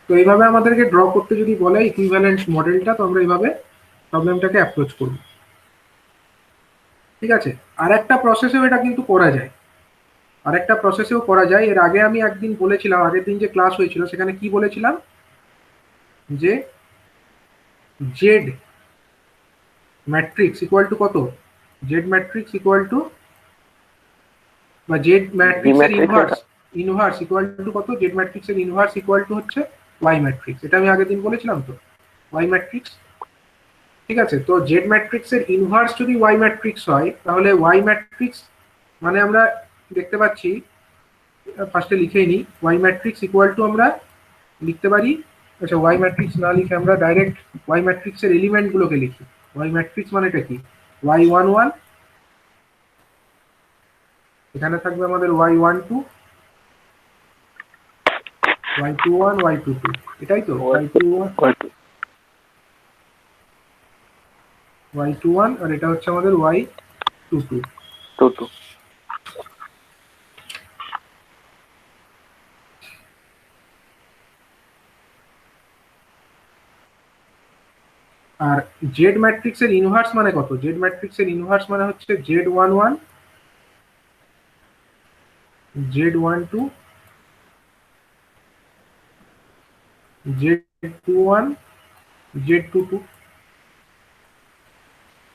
তো এইভাবে আমাদেরকে ড্র করতে যদি বলে ইকুইভ্যালেন্ট মডেলটা, তো আমরা এইভাবে প্রবলেমটাকে অ্যাপ্রোচ করব। ঠিক আছে, আর একটা প্রসেসেও এটা কিন্তু করা যায়, এর আগে আমি একদিন বলেছিলাম, আগের দিন যে ক্লাস হয়েছিল সেখানে কি বলেছিলাম, যে জেড ম্যাট্রিক্স ইকুয়াল টু কত? জেড ম্যাট্রিক্স ইকুয়াল টু, বা জেড ম্যাট্রিক্সের ইনভার্স ইকুয়াল টু কত? জেড ম্যাট্রিক্সের ইনভার্স ইকুয়াল টু হচ্ছে ওয়াই ম্যাট্রিক্স। এটা আমি আগের দিন বলেছিলাম তো, ওয়াই ম্যাট্রিক্স। ঠিক আছে, তো জেড ম্যাট্রিক্সের ইনভার্স যদি ওয়াই ম্যাট্রিক্স হয়, তাহলে ওয়াই ম্যাট্রিক্স মানে আমরা দেখতে পাচ্ছি, ফার্স্টে লিখেই নিই, ওয়াই ম্যাট্রিক্স ইকুয়াল টু আমরা লিখতে পারি আচ্ছা, ওয়াই ম্যাট্রিক্স না লিখে আমরা ডাইরেক্ট ওয়াই ম্যাট্রিক্সের এলিমেন্ট গুলোকে লিখি। ওয়াই ম্যাট্রিক্স মানেটা কি? y11, এখানে থাকবে আমাদের y12, y21, y22, এটাই তো y21, y21, আর এটা হচ্ছে আমাদের y22। 2 2 আর জেড ম্যাট্রিক্সের ইনভার্স মানে কত? জেড ম্যাট্রিক্সের ইনভার্স মানে হচ্ছে z11, z12, z21, z22।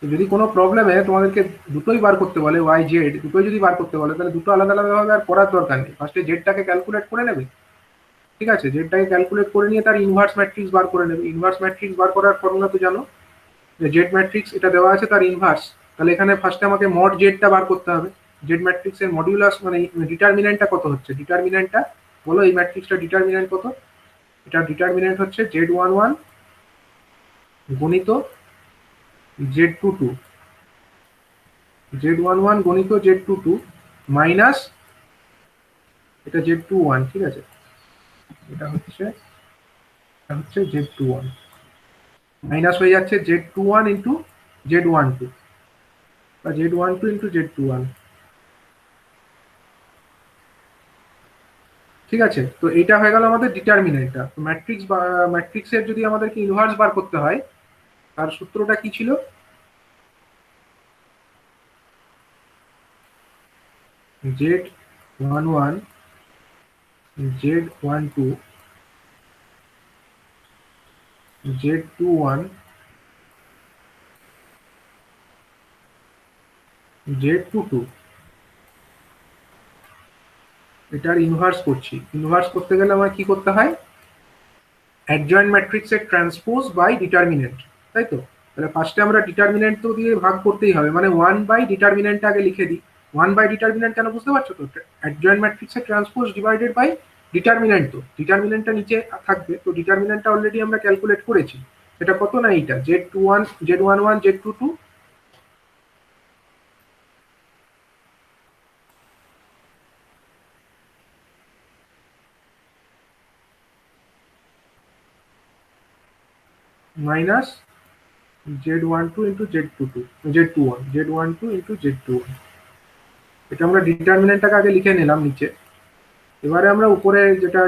যদি কোনো প্রবলেমে তোমাদেরকে দুটোই বার করতে বলে, ওয়াই জেড দুটোই যদি বার করতে বলে, তাহলে দুটো আলাদা আলাদা ভাবে আর করার দরকার নেই। ফার্স্টে জেডটাকে ক্যালকুলেট করে নেবে, ঠিক আছে? জেডটাকে ক্যালকুলেট করে নিয়ে তার ইনভার্স ম্যাট্রিক্স বার করে নেবে। ইনভার্স ম্যাট্রিক্স বার করার ফর্মুলা তো জানো, যে জেড ম্যাট্রিক্স এটা দেওয়া আছে তার ইনভার্স। তাহলে এখানে ফার্স্টে আমাকে মড জেডটা বার করতে হবে। জেড ম্যাট্রিক্সের মডিউলাস মানে ডিটারমিনেন্টটা কত হচ্ছে? ডিটারমিনেন্টটা বলো, এই ম্যাট্রিক্সটা ডিটারমিনেন্ট কত? এটা ডিটারমিনেন্ট হচ্ছে z11 গণিত z22, z11 গণিত z22 মাইনাস এটা z21, ঠিক আছে? এটা হচ্ছে z21 মাইনাস হয়ে যাচ্ছে z21 ইন্টু z12 বা z12 ইন্টু z21, ঠিক আছে? তো এটা হয়ে গেল আমাদের ডিটারমিনেন্টটা। তো ম্যাট্রিক্স বা ম্যাট্রিক্সের যদি আমাদেরকে ইনভার্স বার করতে হয়, তার সূত্রটা কি ছিল? z11 z12 z21 z22, এটার ইনভার্স করছি। ইনভার্স করতে গেলে আমার কি করতে হয়? অ্যাডজয়েন্ট ম্যাট্রিক্সের ট্রান্সপোজ বাই ডিটারমিনেন্ট, তাই তো? তাহলে ফার্স্টে আমরা ডিটারমিনেন্ট তো দিয়ে ভাগ করতেই হবে, মানে 1 বাই ডিটারমিনেন্টটা আগে লিখে দিই। 1 বাই ডিটারমিনেন্ট কেন বুঝতে পারছো তো? অ্যাডজয়েন্ট ম্যাট্রিক্সের ট্রান্সপোজ ডিভাইডেড বাই ডিটারমিনেন্ট, তো ডিটারমিনেন্টটা নিচে থাকবে। তো ডিটারমিনেন্টটা অলরেডি আমরা ক্যালকুলেট করেছি। সেটা কত না এইটা z21 z11 z22 minus z12 into z21 z12 into z21। এটা আমরা ডিটারমিনেন্টটাকে আগে লিখে নিলাম নিচে। এবারে আমরা উপরে যেটা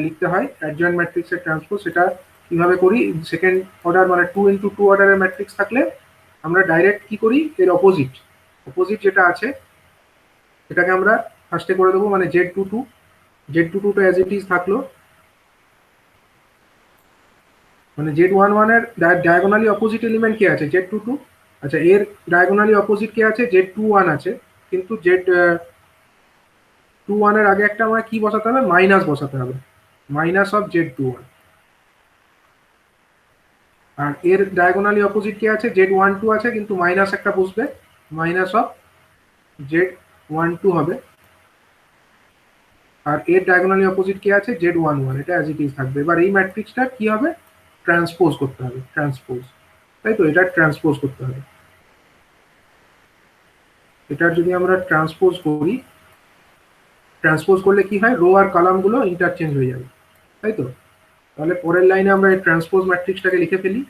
লিখতে হয় অ্যাডজয়েন্ট ম্যাট্রিক্সের ট্রান্সপোজ, সেটা কিভাবে করি? সেকেন্ড অর্ডার মানে 2 ইন্টু 2 অর্ডারের ম্যাট্রিক্স থাকলে আমরা ডাইরেক্ট কি করি? এর অপোজিট যেটা আছে এটাকে আমরা ফার্স্টে করে দেবো, মানে z22 টা অ্যাজ ইট ইজ থাকলো, মানে z11 এর ডায়াগোনালি অপোজিট এলিমেন্ট কে আছে? z22। আচ্ছা, এর ডায়াগোনালি অপোজিট কে আছে? z21 আছে, কিন্তু z21 এর আগে একটা আমায় কি বসাতে হবে? মাইনাস বসাতে হবে, মাইনাস অফ z21। আর এর ডায়াগোনালি অপোজিট কে আছে? z12 আছে, কিন্তু মাইনাস একটা বসবে, মাইনাস অফ z12 হবে। আর এর ডায়াগোনালি অপোজিট কে আছে? z11, এটা অ্যাজ ইট ইজ থাকবে। এবার এই ম্যাট্রিক্সটা কি হবে? ট্রান্সপোজ করতে হবে, ট্রান্সপোজ, তাই তো? এটা ট্রান্সপোজ করতে হবে। এটার যদি আমরা ট্রান্সপোজ করি, ট্রান্সপোজ করলে কি হয়? রো আর কলামগুলো ইন্টারচেঞ্জ হয়ে যাবে, তাই তো? তাহলে পরের লাইনে আমরা এই ট্রান্সপোজ ম্যাট্রিক্সটাকে লিখে ফেলি।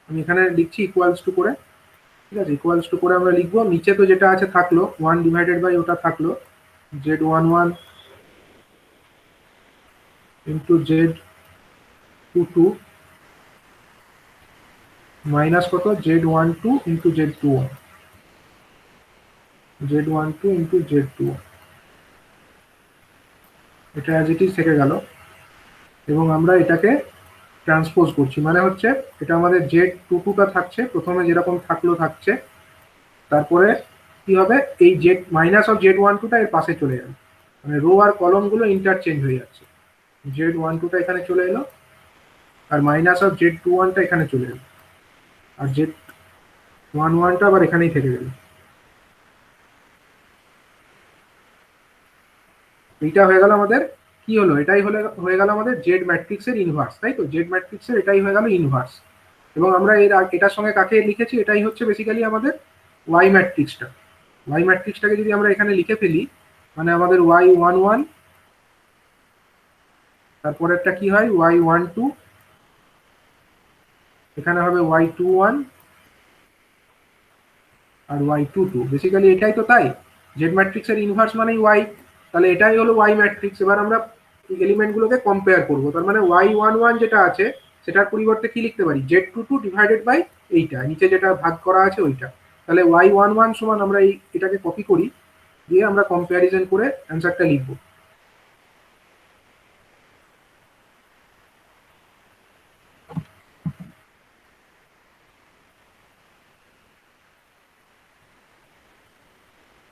আমি এখানে লিখছি ইকুয়ালস টু করে, ঠিক আছে? ইকুয়ালস টু করে আমরা লিখবো, নিচে তো যেটা আছে থাকলো 1 ডিভাইডেড বাই ওটা থাকলো z11 ইন্টু z22 মাইনাস কত? z12 into z21, z12 into z21, এটা অ্যাজ ইট ইজ থেকে গেল। এবং আমরা এটাকে ট্রান্সপোজ করছি, মানে হচ্ছে এটা আমাদের z22টা থাকছে, প্রথমে যেরকম থাকলো থাকছে, তারপরে কি হবে? এই z মাইনাস অফ z12টা এর পাশে চলে যাবে, মানে রো আর কলমগুলো ইন্টারচেঞ্জ হয়ে যাচ্ছে। z12টা এখানে চলে এলো, আর মাইনাস অফ z21টা এখানে চলে এলো, আর z11টা আবার এখানেই থেকে গেল। এইটা হয়ে গেল আমাদের কি হলো, এটাই হয়ে গেল আমাদের জেড ম্যাট্রিক্সের ইনভার্স, তাই তো? জেড ম্যাট্রিক্সের এটাই হয়ে গেল ইনভার্স। এবং আমরা এটার সঙ্গে কাকে লিখেছি, এটাই হচ্ছে বেসিক্যালি আমাদের ওয়াই ম্যাট্রিক্সটা। ওয়াই ম্যাট্রিক্সটাকে যদি আমরা এখানে লিখে ফেলি, মানে আমাদের y11, তারপরেরটা কি হয় y12, এখানে হবে y21 আর y22। বেসিক্যালি এটাই তো, তাই জেড ম্যাট্রিক্সের ইনভার্স মানেই y, তাহলে এটাই হলো ওয়াই ম্যাট্রিক্স। এবার আমরা এলিমেন্টগুলোকে কম্পেয়ার করব, তার মানে y11 যেটা আছে সেটার পরিবর্তে কি লিখতে পারি, z22 ডিভাইডেড বাই এইটা নিচে যেটা ভাগ করা আছে ওইটা। তাহলে y11 সমান আমরা এটাকে কপি করি, দিয়ে আমরা কম্প্যারিজন করে অ্যান্সারটা লিখবো।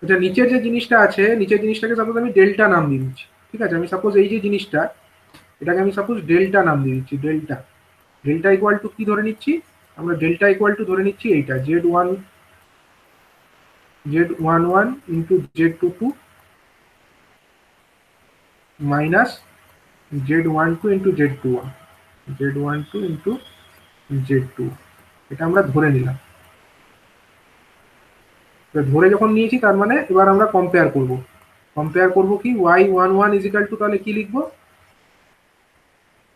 আচ্ছা, নিচের যে জিনিসটা আছে, নিচের জিনিসটাকে সাপোজ আমি ডেল্টা নাম দিয়ে দিচ্ছি, ঠিক আছে? আমি সাপোজ এই যে জিনিসটা, এটাকে আমি সাপোজ ডেল্টা নাম দিয়ে দিচ্ছি, ডেল্টা। ডেল্টা ইকুয়াল টু কি ধরে নিচ্ছি আমরা, ডেল্টা ইকুয়াল টু ধরে নিচ্ছি এইটা z11 into z22 minus z12 into z21, z12 into z2, এটা আমরা ধরে নিলাম। ধরে যখন নিয়েছি তার মানে এবার আমরা কম্পেয়ার করব। কম্পেয়ার করব কি, y11 ইজিক্যাল টু, তাহলে কি লিখবো,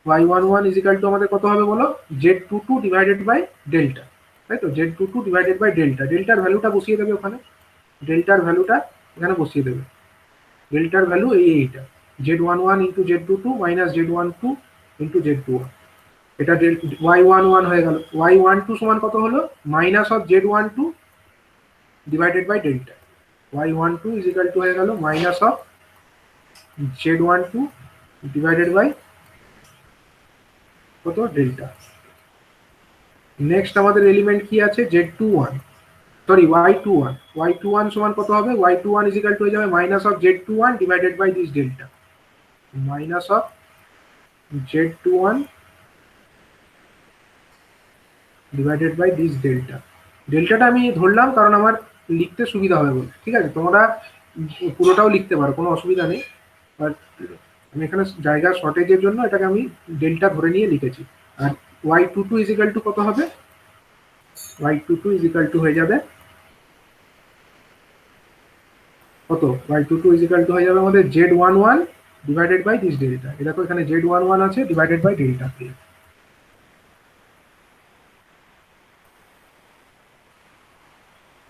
y11 ইজিক্যাল টু আমাদের কত হবে বলো, z22 ডিভাইডেড বাই ডেল্টা, তাই তো? z22 ডিভাইডেড বাই ডেল্টা, ডেল্টার ভ্যালুটা বসিয়ে দেবে ওখানে, ডেল্টার ভ্যালুটা এখানে বসিয়ে দেবে। ডেল্টার ভ্যালু এইটা z11 into z22 minus z12 into z21, এটা y11 হয়ে গেল। y12 সমান কত হলো, minus of z12 divided by delta, y12 equal to হয়ে গেল minus of z12 divided by কত, ডেল্টা। নেক্সট আমাদের এলিমেন্ট কি আছে, z21, সরি y21 সমান কত হবে, y21 ইজিক্যাল টু হয়ে যাবে minus of z21 divided by this delta, minus of z21 divided by this delta. ডেল্টাটা আমি ধরলাম কারণ আমার লিখতে সুবিধা হবে বলে, ঠিক আছে? তোমরা পুরোটাও লিখতে পারো, কোনো অসুবিধা নেই, বাট আমি এখানে জায়গা শর্টেজের জন্য এটাকে আমি ডেল্টা ধরে নিয়ে লিখেছি। আর y22 ইজিক্যাল টু কত হবে, y22 ইজিক্যাল টু হয়ে যাবে কত, y22 ইজিক্যাল টু হয়ে যাবে আমাদের z11 divided by this delta. এটা তো এখানে z11 আছে ডিভাইডেড বাই ডেল্টা,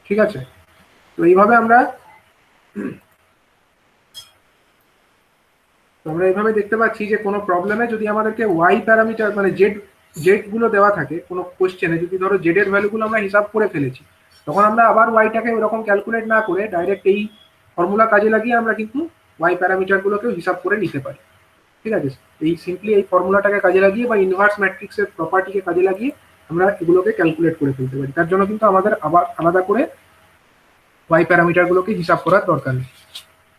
ঠিক আছে? তো এইভাবে আমরা এইভাবে দেখতে পাচ্ছি যে কোনো প্রবলেমে যদি আমাদেরকে ওয়াই প্যারামিটার মানে জেড গুলো দেওয়া থাকে কোনো কোশ্চেনে, যদি ধরো জেড এর ভ্যালুগুলো আমরা হিসাব করে ফেলেছি, তখন আমরা আবার ওয়াইটাকে ওরকম ক্যালকুলেট না করে ডাইরেক্ট এই ফর্মুলা কাজে লাগিয়ে আমরা কিন্তু ওয়াই প্যারামিটারগুলোকেও হিসাব করে নিতে পারি, ঠিক আছে? এই সিম্পলি এই ফর্মুলাটাকে কাজে লাগিয়ে বা ইনভার্স ম্যাট্রিক্সের প্রপার্টিকে কাজে লাগিয়ে আমরা এগুলোকে ক্যালকুলেট করে ফেলতে পারি। তার জন্য কিন্তু আমাদের আবার আলাদা করে ওয়াই প্যারামিটারগুলোকে হিসাব করার দরকার নেই।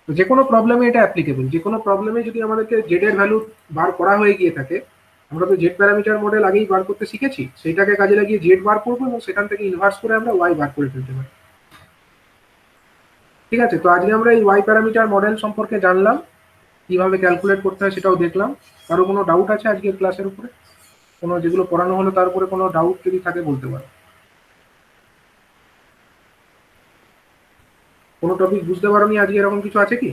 তো যে কোনো প্রবলেমে এটা অ্যাপ্লিকেবল। যে কোনো প্রবলেমে যদি আমাদেরকে জেড এর ভ্যালু বার করা হয়ে গিয়ে থাকে, আমরা তো জেড প্যারামিটার মডেল আগেই বার করতে শিখেছি, সেইটাকে কাজে লাগিয়ে জেড বার করবো এবং সেখান থেকে ইনভার্স করে আমরা ওয়াই বার করে ফেলতে পারি, ঠিক আছে? তো আজকে আমরা এই ওয়াই প্যারামিটার মডেল সম্পর্কে জানলাম, কিভাবে ক্যালকুলেট করতে হয় সেটাও দেখলাম। কারো কোনো ডাউট আছে আজকের ক্লাসের উপরে? কোনো যেগুলো পড়ানো হলো তার উপরে কোনো ডাউট যদি থাকে বলতে পারো। কোনো টপিক বুঝতে পারোনি আজকে, এরকম কিছু আছে কি?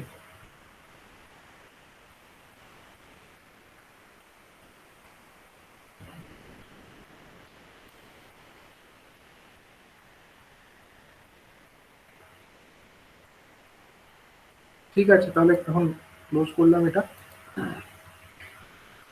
ঠিক আছে, তাহলে এখন ক্লোজ করলাম এটা।